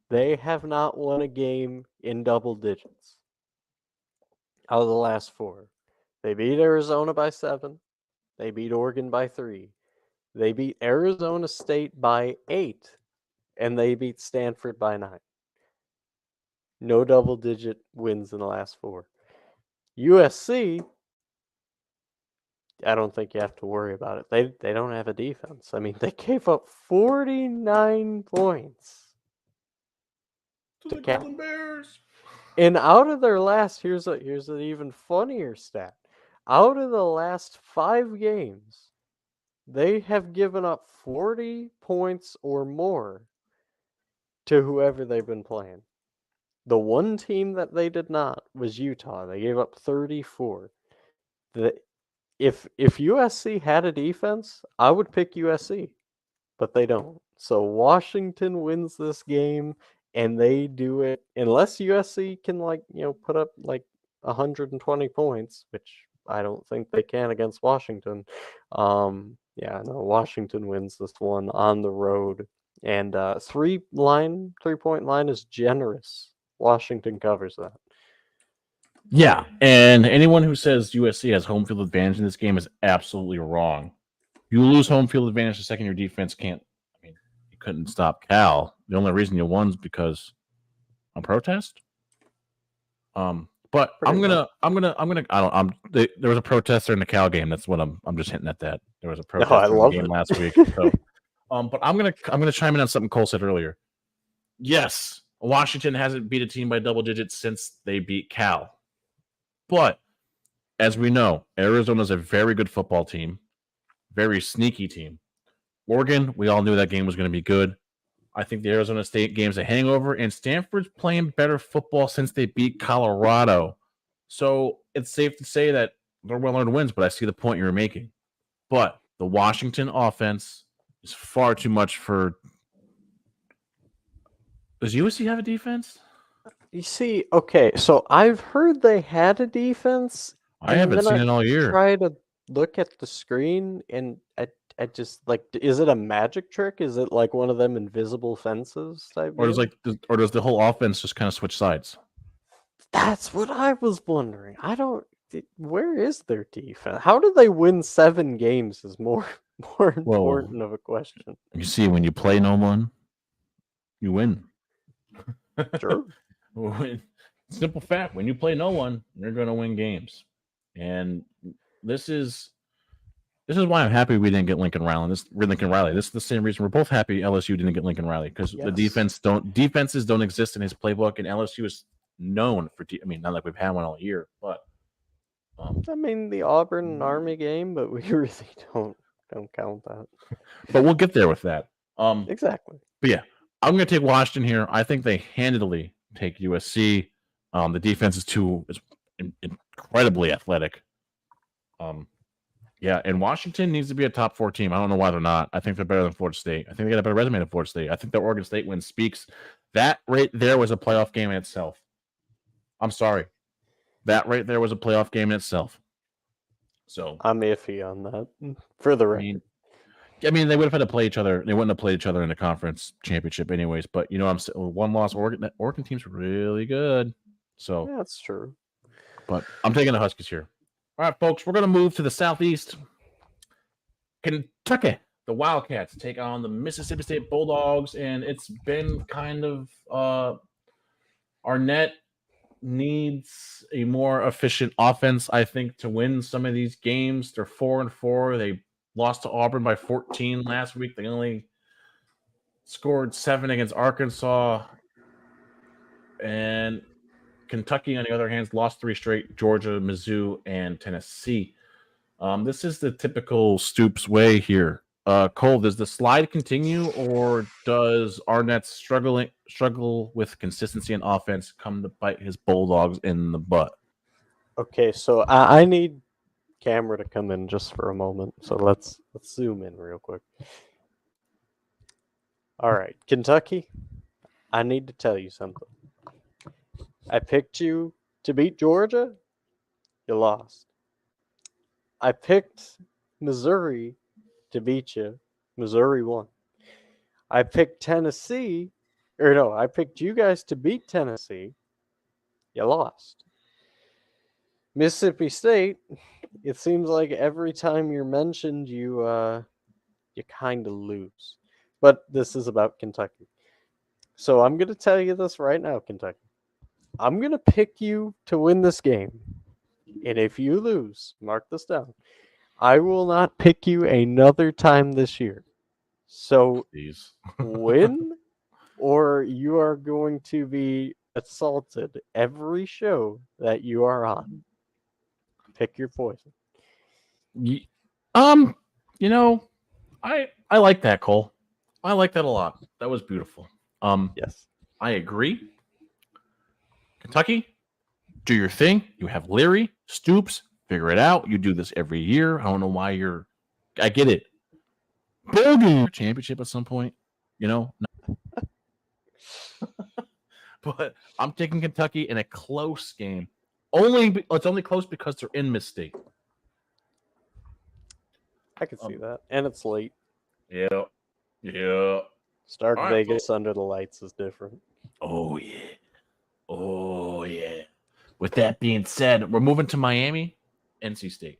they have not won a game in double digits. Out of the last 4. They beat Arizona by 7. They beat Oregon by 3. They beat Arizona State by 8. And they beat Stanford by 9. No double-digit wins in the last 4. USC, I don't think you have to worry about it. They don't have a defense. I mean, they gave up 49 points to the Golden Bears. And out of their last, here's an even funnier stat. Out of the last 5 games, they have given up 40 points or more to whoever they've been playing. The one team that they did not was Utah. They gave up 34. If USC had a defense, I would pick USC, but they don't. So Washington wins this game, and they do it unless USC can put up 120 points, which I don't think they can against Washington. Washington wins this one on the road, and 3-point line is generous. Washington covers that. Yeah, and anyone who says USC has home field advantage in this game is absolutely wrong. You lose home field advantage the second your defense can't. I mean, you couldn't stop Cal. The only reason you won is because of protest. But there was a protester in the Cal game. That's what I'm just hinting at that. There was a protester in the game last week. So, but I'm gonna chime in on something Cole said earlier. Yes, Washington hasn't beat a team by double digits since they beat Cal. But as we know, Arizona is a very good football team, very sneaky team. Oregon, we all knew that game was going to be good. I think the Arizona State game's a hangover, and Stanford's playing better football since they beat Colorado. So it's safe to say that they're well-earned wins, but I see the point you're making. But the Washington offense is far too much for... Does USC have a defense? You see, okay, so I've heard they had a defense. I haven't seen it all year. Try to look at the screen, and I just is it a magic trick? Is it like one of them invisible fences type? Or does the whole offense just kind of switch sides? That's what I was wondering. Where is their defense? How did they win 7 games? Is more important of a question. You see, when you play no one, you win. Sure. Simple fact: when you play no one, you're going to win games, and this is why I'm happy we didn't get Lincoln Riley. This is the same reason we're both happy LSU didn't get Lincoln Riley, because the defenses don't exist in his playbook, and LSU is known for. Not like we've had one all year, but the Auburn and Army game, but we really don't count that. But we'll get there with that. Exactly. But yeah, I'm going to take Washington here. I think they handily take USC. The defense is incredibly athletic. And Washington needs to be a top 4 team. I don't know why they're not. I think they're better than Florida State. I think they got a better resume than Florida State. I think the Oregon State win speaks. That right there was a playoff game in itself. I'm sorry. That right there was a playoff game in itself. So I'm iffy on that. For the record. They would have had to play each other. They wouldn't have played each other in the conference championship anyways. But one loss. Oregon team's really good. So yeah, that's true. But I'm taking the Huskies here. All right, folks, we're going to move to the Southeast. Kentucky, the Wildcats take on the Mississippi State Bulldogs, and it's been kind of Arnett needs a more efficient offense, I think, to win some of these games. They're 4-4. They lost to Auburn by 14 last week. They only scored 7 against Arkansas, and Kentucky, on the other hand, lost 3 straight. Georgia, Mizzou, and Tennessee. This is the typical Stoops way here. Cole, does the slide continue, or does Arnett struggle with consistency and offense come to bite his Bulldogs in the butt? Okay, so I need camera to come in just for a moment. So let's zoom in real quick. All right, Kentucky, I need to tell you something. I picked you to beat Georgia. You lost. I picked Missouri to beat you. Missouri won. I picked Tennessee, or no, I picked you guys to beat Tennessee. You lost. Mississippi State, it seems like every time you're mentioned, you kind of lose. But this is about Kentucky. So I'm going to tell you this right now, Kentucky. I'm going to pick you to win this game. And if you lose, mark this down, I will not pick you another time this year. So win, or you are going to be assaulted every show that you are on. Pick your poison. You know, I like that, Cole. I like that a lot. That was beautiful. Yes. I agree. Kentucky, do your thing. You have Leary, Stoops, figure it out. You do this every year. I don't know why I get it. Building championship at some point, you know. But I'm taking Kentucky in a close game. It's only close because they're in Miss State. I can see that. And it's late. Yeah. Stark Vegas under the lights is different. Oh, yeah. With that being said, we're moving to Miami, NC State.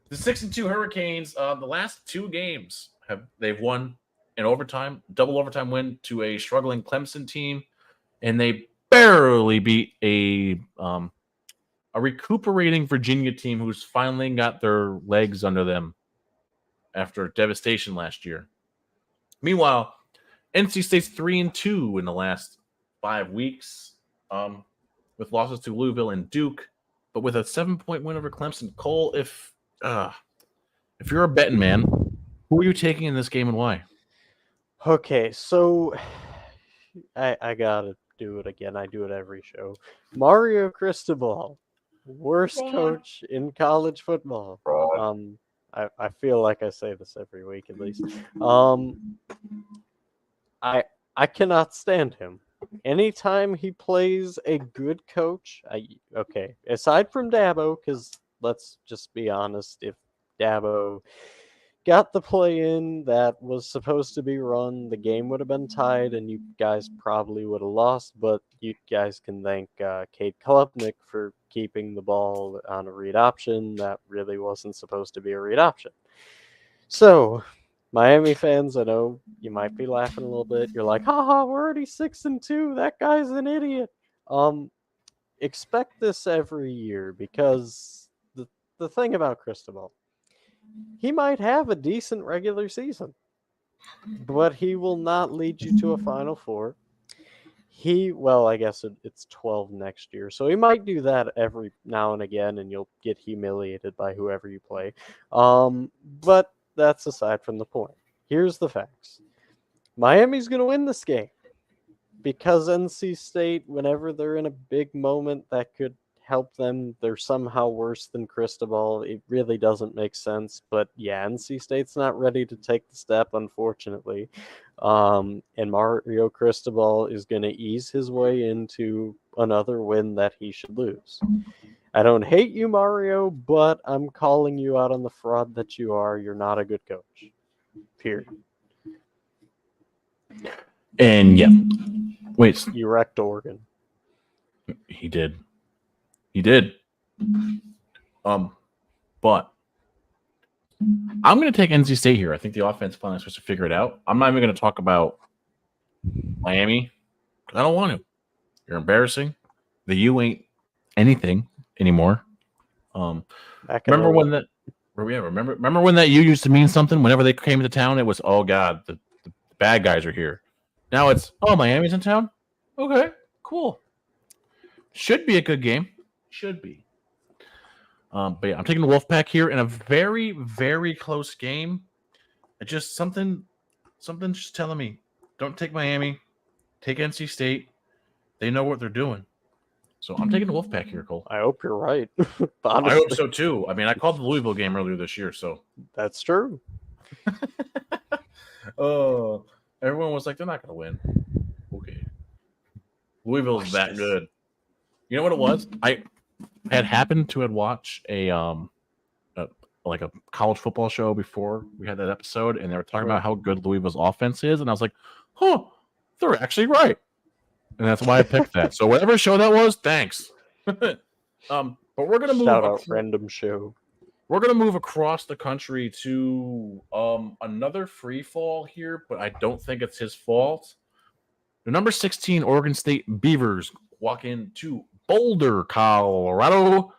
The 6-2 Hurricanes, the last 2 games they've won in overtime, double overtime win to a struggling Clemson team, and they barely beat a recuperating Virginia team who's finally got their legs under them after devastation last year. Meanwhile, NC State's 3-2 in the last 5 weeks, with losses to Louisville and Duke, but with a 7-point win over Clemson. Cole, if you're a betting man, who are you taking in this game and why? Okay, so I gotta do it again. I do it every show. Mario Cristobal, worst coach in college football. I feel like I say this every week at least. I cannot stand him. Anytime he plays a good coach, aside from Dabo, because let's just be honest, if Dabo got the play in that was supposed to be run, the game would have been tied and you guys probably would have lost, but you guys can thank Cade Klubnik for keeping the ball on a read option that really wasn't supposed to be a read option. So, Miami fans, I know you might be laughing a little bit. You're like, haha, we're already 6-2. That guy's an idiot. Expect this every year because the thing about Cristobal, he might have a decent regular season, but he will not lead you to a Final Four. I guess it's 12 next year, so he might do that every now and again, and you'll get humiliated by whoever you play. But that's aside from the point. Here's the facts. Miami's going to win this game because NC State, whenever they're in a big moment that could help them, they're somehow worse than Cristobal. It really doesn't make sense. But yeah, NC State's not ready to take the step, unfortunately. And Mario Cristobal is going to ease his way into another win that he should lose. I don't hate you, Mario, but I'm calling you out on the fraud that you are. You're not a good coach. Period. And yeah. Wait. You wrecked Oregon. He did. But I'm going to take NC State here. I think the offense plan is supposed to figure it out. I'm not even going to talk about Miami because I don't want to. You're embarrassing. The U ain't anything anymore. Remember when that U used to mean something? Whenever they came to town, it was, oh God, the The bad guys are here. Now it's, oh, Miami's in town? Okay, cool. Should be a good game. Should be. But yeah, I'm taking the Wolfpack here in a very, very close game. It just something's just telling me, don't take Miami, take NC State. They know what they're doing. So I'm taking the Wolfpack here, Cole. I hope you're right. I hope so too. I mean, I called the Louisville game earlier this year, so that's true. Oh, everyone was like, they're not going to win. Okay. Louisville's that good. You know what it was? I had happened to watch a college football show before we had that episode, and they were talking about how good Louisville's offense is, and I was like, huh, they're actually right. And that's why I picked that. So whatever show that was, thanks. But we're gonna move shout out random show. We're gonna move across the country to another free fall here, but I don't think it's his fault. The number 16 Oregon State Beavers walk into Boulder, Colorado.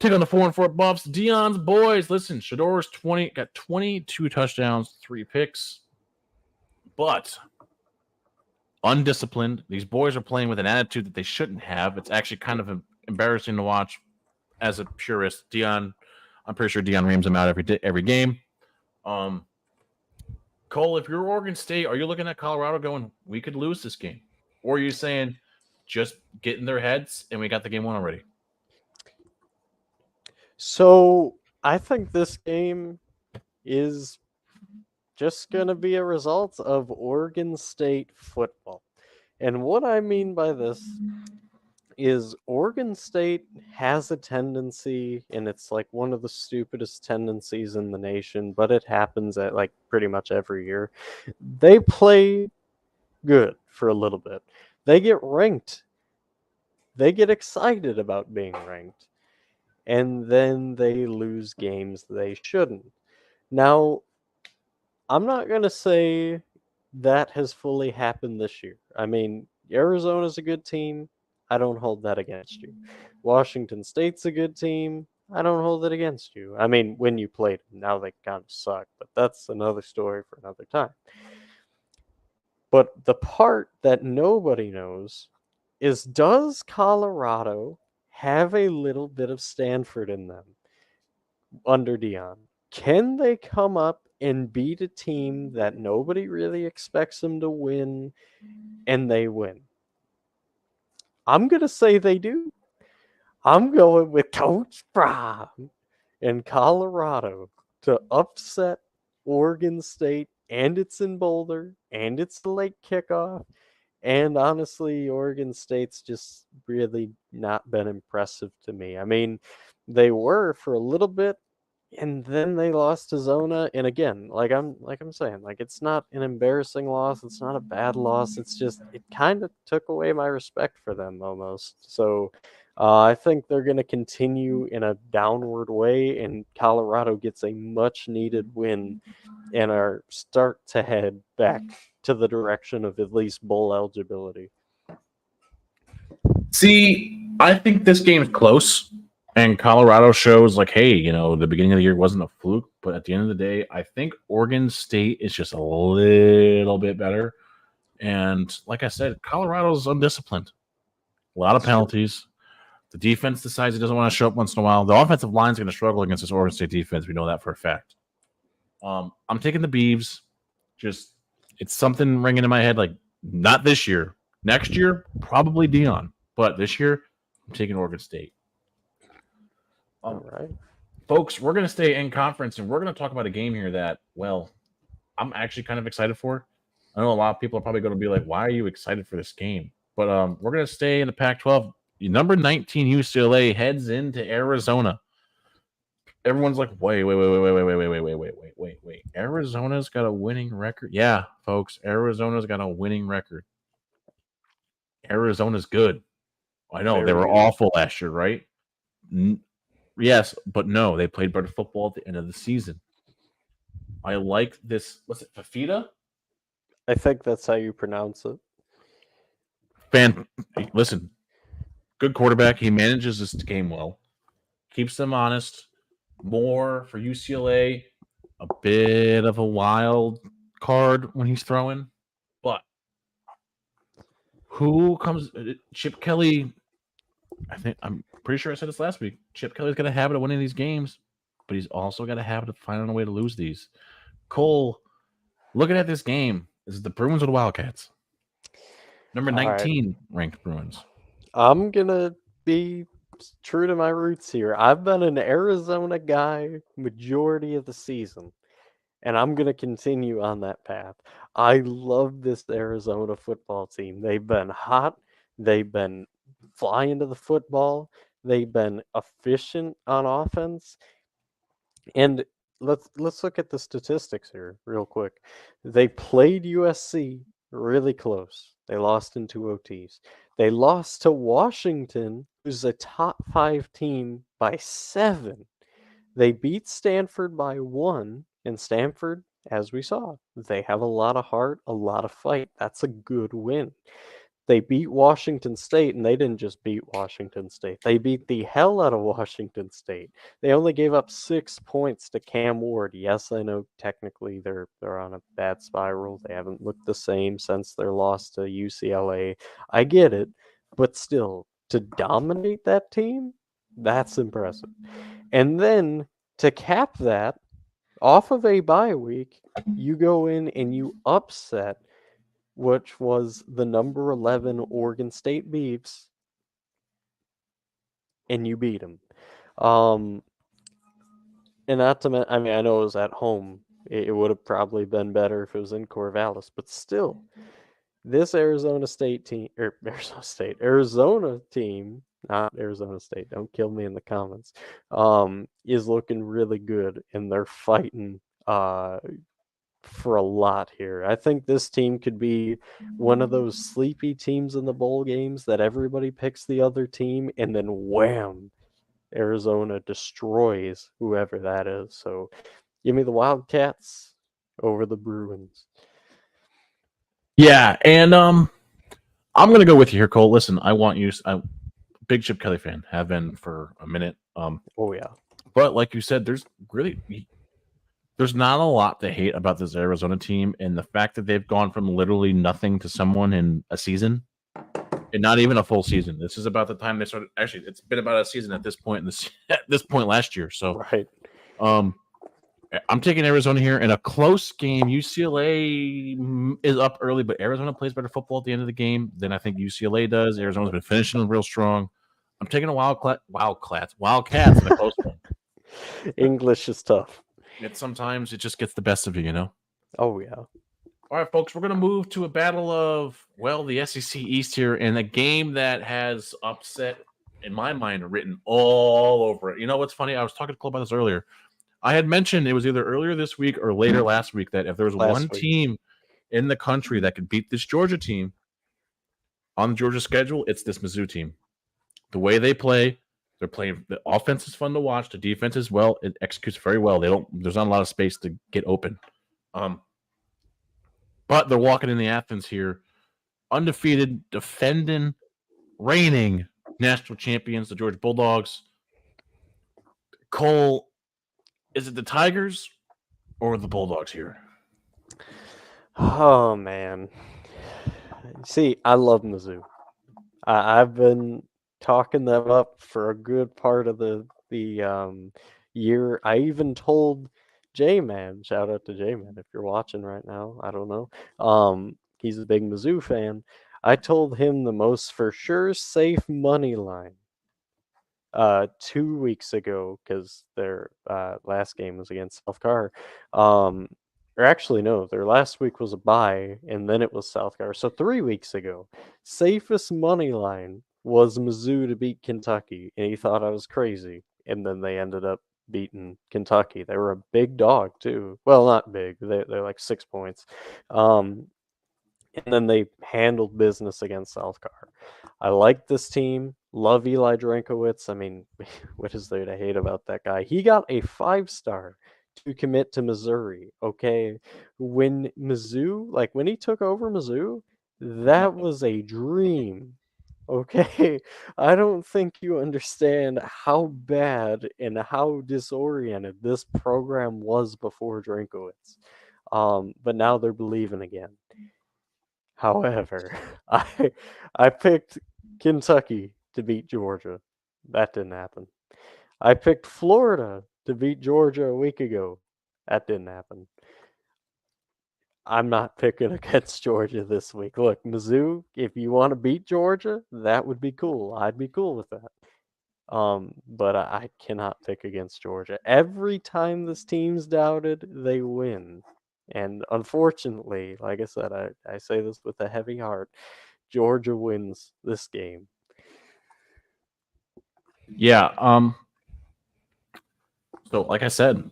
Take on the 4-4 Buffs. Deion's boys. Listen, Shedor's got 22 touchdowns, 3 picks, but undisciplined. These boys are playing with an attitude that they shouldn't have. It's actually kind of embarrassing to watch as a purist. Deion, I'm pretty sure Deion reams them out every game. Cole, if you're Oregon State, are you looking at Colorado going, we could lose this game? Or are you saying, just get in their heads and we got the game won already? So I think this game is just going to be a result of Oregon State football. And what I mean by this is Oregon State has a tendency, and it's like one of the stupidest tendencies in the nation, but it happens at like pretty much every year. They play good for a little bit. They get ranked. They get excited about being ranked. And then they lose games they shouldn't. Now, I'm not going to say that has fully happened this year. I mean, Arizona's a good team. I don't hold that against you. Washington State's a good team. I don't hold it against you. I mean, when you played them, now they kind of suck, but that's another story for another time. But the part that nobody knows is, does Colorado have a little bit of Stanford in them under Deion? Can they come up and beat a team that nobody really expects them to win, and they win? I'm going to say they do. I'm going with Coach Prime in Colorado to upset Oregon State, and it's in Boulder, and it's the late kickoff. And honestly, Oregon State's just really not been impressive to me. I mean, they were for a little bit, and then they lost to Zona. And again, like I'm saying, like, it's not an embarrassing loss. It's not a bad loss. It's just, it kind of took away my respect for them almost. So I think they're going to continue in a downward way, and Colorado gets a much needed win and are start to head back to the direction of at least bowl eligibility. See, I think this game is close, and Colorado shows like, hey, the beginning of the year wasn't a fluke, but at the end of the day, I think Oregon State is just a little bit better. And like I said, Colorado's undisciplined. A lot of penalties. The defense decides it doesn't want to show up once in a while. The offensive line is going to struggle against this Oregon State defense. We know that for a fact. I'm taking the Beavs. Just, it's something ringing in my head, like, not this year. Next year, probably Deion. But this year, I'm taking Oregon State. All right. Folks, we're going to stay in conference, and we're going to talk about a game here that, well, I'm actually kind of excited for. I know a lot of people are probably going to be like, why are you excited for this game? But we're going to stay in the Pac-12. Number 19 UCLA heads into Arizona. Everyone's like, wait. Arizona's got a winning record. Yeah, folks, Arizona's got a winning record. Arizona's good. I know they were awful last year, right? Yes, but no, they played better football at the end of the season. I like this. What's it, Fafita? I think that's how you pronounce it. Listen, good quarterback. He manages this game well. Keeps them honest. More for UCLA. A bit of a wild card when he's throwing, but who comes? Chip Kelly. I'm pretty sure I said this last week. Chip Kelly's got a habit of winning these games, but he's also got a habit of finding a way to lose these. Cole, looking at this game, is it the Bruins or the Wildcats? Number All right. 19 ranked Bruins. I'm going to be true to my roots here. I've been an Arizona guy majority of the season, and I'm going to continue on that path. I love this Arizona football team. They've been hot. They've been flying to the football. They've been efficient on offense. And let's look at the statistics here real quick. They played USC really close. They lost in 2 OTs. They lost to Washington, who's a top 5 team, by 7. They beat Stanford by 1, and Stanford, as we saw, they have a lot of heart, a lot of fight. That's a good win. They beat Washington State, and they didn't just beat Washington State. They beat the hell out of Washington State. They only gave up 6 points to Cam Ward. Yes, I know technically they're on a bad spiral. They haven't looked the same since their loss to UCLA. I get it, but still, to dominate that team, that's impressive. And then to cap that, off of a bye week, you go in and you upset which was the number 11 Oregon State Beavs, and you beat them. And not to mention, I mean, I know it was at home. It would have probably been better if it was in Corvallis, but still, this Arizona team, not Arizona State, don't kill me in the comments, is looking really good, and they're fighting for a lot here. I think this team could be one of those sleepy teams in the bowl games that everybody picks the other team, and then wham, Arizona destroys whoever that is. So give me the Wildcats over the Bruins. Yeah, and I'm gonna go with you here, Cole. Listen, I want you. I'm a big Chip Kelly fan, have been for a minute. Oh yeah, but like you said, there's not a lot to hate about this Arizona team, and the fact that they've gone from literally nothing to someone in a season, and not even a full season. This is about the time they started. Actually, it's been about a season at this point at this point last year. So, right. I'm taking Arizona here in a close game. UCLA is up early, but Arizona plays better football at the end of the game than I think UCLA does. Arizona's been finishing real strong. I'm taking a Wildcats in a close one. English is tough. Sometimes it just gets the best of you, you know? Oh yeah. All right, folks, we're going to move to a battle of, the SEC East here, and a game that has upset, in my mind, written all over it. You know what's funny? I was talking to Cole about this earlier. I had mentioned it was either earlier this week or later last week that if there was one team in the country that could beat this Georgia team on the Georgia schedule, it's this Mizzou team. The way they play, they're playing. The offense is fun to watch. The defense as well. It executes very well. There's not a lot of space to get open. But they're walking in the Athens here, undefeated, defending, reigning national champions, the Georgia Bulldogs. Cole, is it the Tigers or the Bulldogs here? Oh man. See, I love Mizzou. I've been talking them up for a good part of the year. I even told J-Man, shout out to J-Man if you're watching right now. I don't know. He's a big Mizzou fan. I told him the most for sure safe money line 2 weeks ago because their last game was against South Car. Or actually, no, their last week was a bye, and then it was South Car. So 3 weeks ago, safest money line was Mizzou to beat Kentucky, and he thought I was crazy. And then they ended up beating Kentucky. They were a big dog too. Well, not big. They're like 6 points. And then they handled business against South Car. I like this team. Love Eli Drankowitz. I mean, what is there to hate about that guy? He got a 5-star to commit to Missouri. Okay, when he took over Mizzou, that was a dream. Okay, I don't think you understand how bad and how disoriented this program was before Drankowitz. But now they're believing again. However, I picked Kentucky to beat Georgia. That didn't happen. I picked Florida to beat Georgia a week ago. That didn't happen. I'm not picking against Georgia this week. Look, Mizzou, if you want to beat Georgia, that would be cool. I'd be cool with that. But I cannot pick against Georgia. Every time this team's doubted, they win. And unfortunately, like I said, I say this with a heavy heart, Georgia wins this game. Yeah. So, like I said,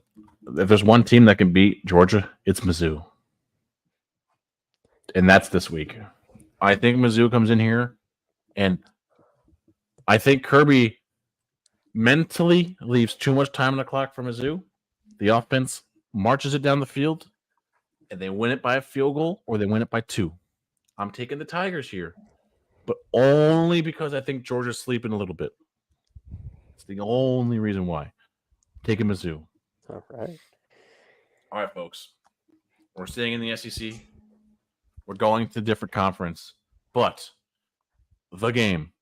if there's one team that can beat Georgia, it's Mizzou. And that's this week. I think Mizzou comes in here, and I think Kirby mentally leaves too much time on the clock for Mizzou. The offense marches it down the field, and they win it by a field goal or they win it by 2. I'm taking the Tigers here, but only because I think Georgia's sleeping a little bit. It's the only reason why. Taking Mizzou. All right. All right, folks. We're staying in the SEC. We're going to a different conference. But the game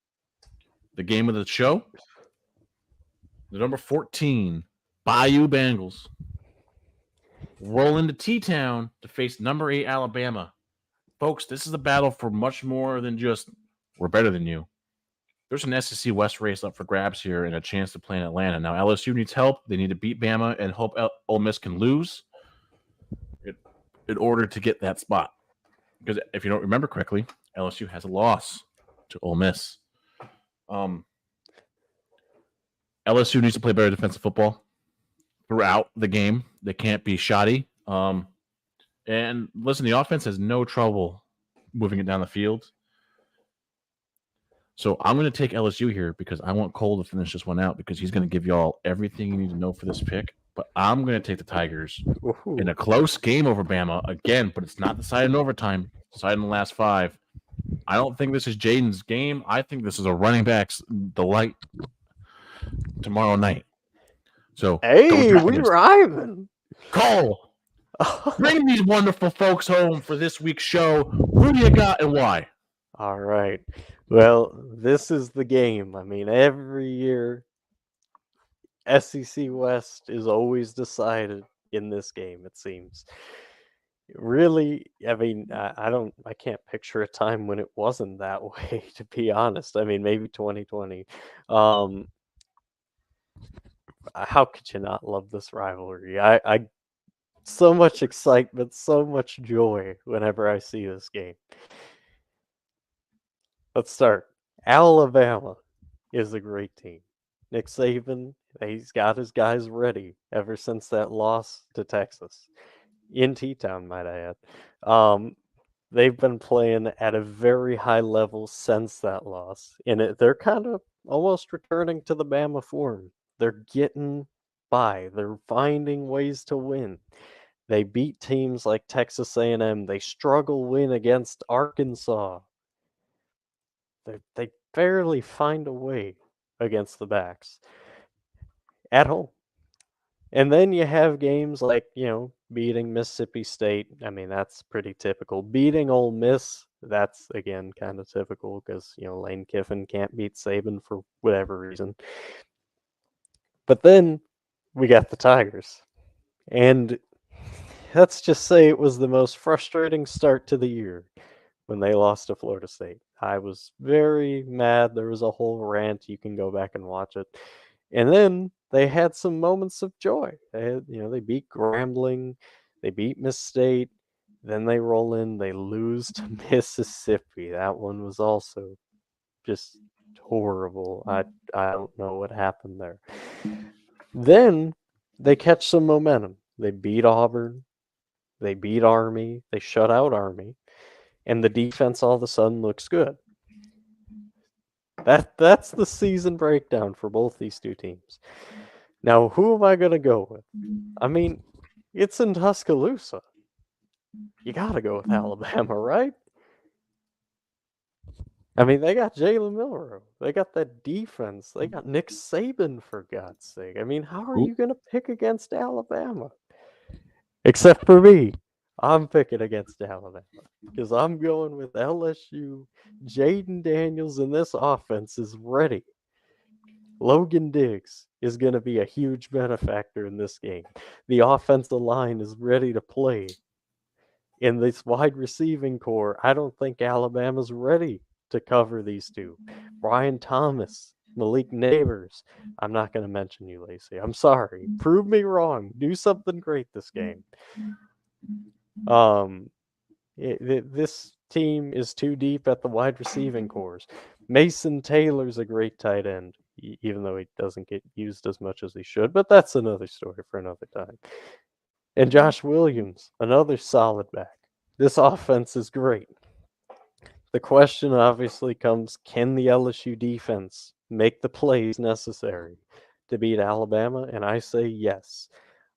of the show, the number 14 Bayou Bengals roll into T-Town to face number 8 Alabama. Folks, this is a battle for much more than just we're better than you. There's an SEC West race up for grabs here and a chance to play in Atlanta. Now, LSU needs help. They need to beat Bama and hope Ole Miss can lose in order to get that spot. Because if you don't remember correctly, LSU has a loss to Ole Miss. LSU needs to play better defensive football throughout the game. They can't be shoddy. And listen, the offense has no trouble moving it down the field. So I'm going to take LSU here because I want Cole to finish this one out because he's going to give y'all everything you need to know for this pick. But I'm going to take the Tigers in a close game over Bama again, but it's not decided in overtime. It's decided in the last 5. I don't think this is Jaden's game. I think this is a running back's delight tomorrow night. So, hey, we rhyming. Cole, bring these wonderful folks home for this week's show. Who do you got and why? All right. Well, this is the game. I mean, every year, SEC West is always decided in this game, it seems. Really, I mean, I can't picture a time when it wasn't that way, to be honest. I mean, maybe 2020. How could you not love this rivalry? I so much excitement, so much joy whenever I see this game. Let's start. Alabama is a great team. Nick Saban, he's got his guys ready ever since that loss to Texas. In T-Town, might I add. They've been playing at a very high level since that loss. And they're kind of almost returning to the Bama form. They're getting by. They're finding ways to win. They beat teams like Texas A&M. They struggle win against Arkansas. They barely find a way against the backs at home. And then you have games like, beating Mississippi State. I mean, that's pretty typical. Beating Ole Miss, that's, again, kind of typical because, Lane Kiffin can't beat Saban for whatever reason. But then we got the Tigers. And let's just say it was the most frustrating start to the year when they lost to Florida State. I was very mad. There was a whole rant. You can go back and watch it. And then they had some moments of joy. They beat Grambling, they beat Miss State, then they roll in, they lose to Mississippi. That one was also just horrible. I don't know what happened there. Then they catch some momentum. They beat Auburn, they beat Army, they shut out Army, and the defense all of a sudden looks good. That's the season breakdown for both these two teams. Now, who am I going to go with? I mean, it's in Tuscaloosa. You got to go with Alabama, right? I mean, they got Jalen Milroe. They got that defense. They got Nick Saban, for God's sake. I mean, how are you going to pick against Alabama? Except for me. I'm picking against Alabama because I'm going with LSU. Jaden Daniels and this offense is ready. Logan Diggs is going to be a huge benefactor in this game. The offensive line is ready to play. In this wide receiving core, I don't think Alabama's ready to cover these two. Brian Thomas, Malik Neighbors. I'm not going to mention you, Lacey. I'm sorry. Prove me wrong. Do something great this game. This team is too deep at the wide receiving cores. Mason Taylor's a great tight end, even though he doesn't get used as much as he should, but that's another story for another time. And Josh Williams, another solid back. This offense is great. The question obviously comes, can the LSU defense make the plays necessary to beat Alabama? And I say yes.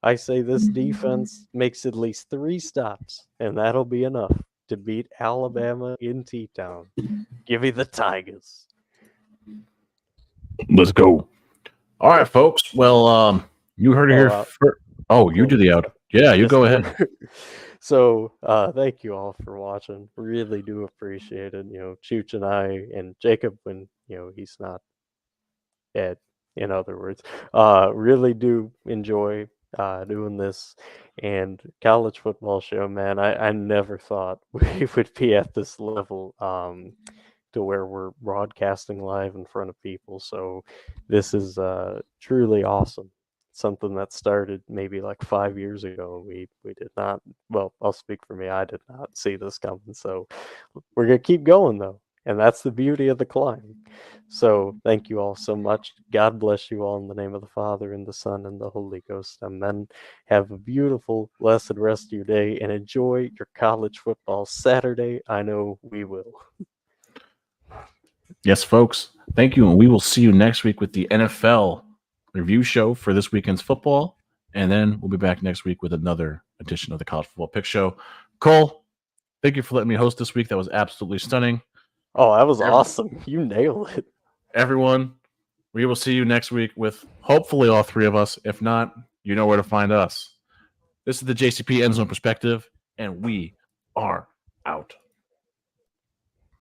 I say this defense makes at least 3 stops, and that'll be enough to beat Alabama in T-Town. Give me the Tigers. Let's go. All right, folks. Well, you heard it here first. Oh, you do the out. Yeah, you go ahead. So, thank you all for watching. Really do appreciate it. Chooch and I and Jacob, when he's not dead, in other words, really do enjoy doing this. And college football show, man, I never thought we would be at this level to where we're broadcasting live in front of people. So this is truly awesome. Something that started maybe like 5 years ago. We did not, well, I'll speak for me, I did not see this coming. So we're going to keep going though. And that's the beauty of the climb. So thank you all so much. God bless you all in the name of the Father and the Son and the Holy Ghost. Amen. Have a beautiful, blessed rest of your day and enjoy your college football Saturday. I know we will. Yes, folks. Thank you. And we will see you next week with the NFL review show for this weekend's football. And then we'll be back next week with another edition of the College Football Pick Show. Cole, thank you for letting me host this week. That was absolutely stunning. Oh, that was awesome. You nailed it. Everyone, we will see you next week with hopefully all 3 of us. If not, you know where to find us. This is the JCP End Zone Perspective, and we are out.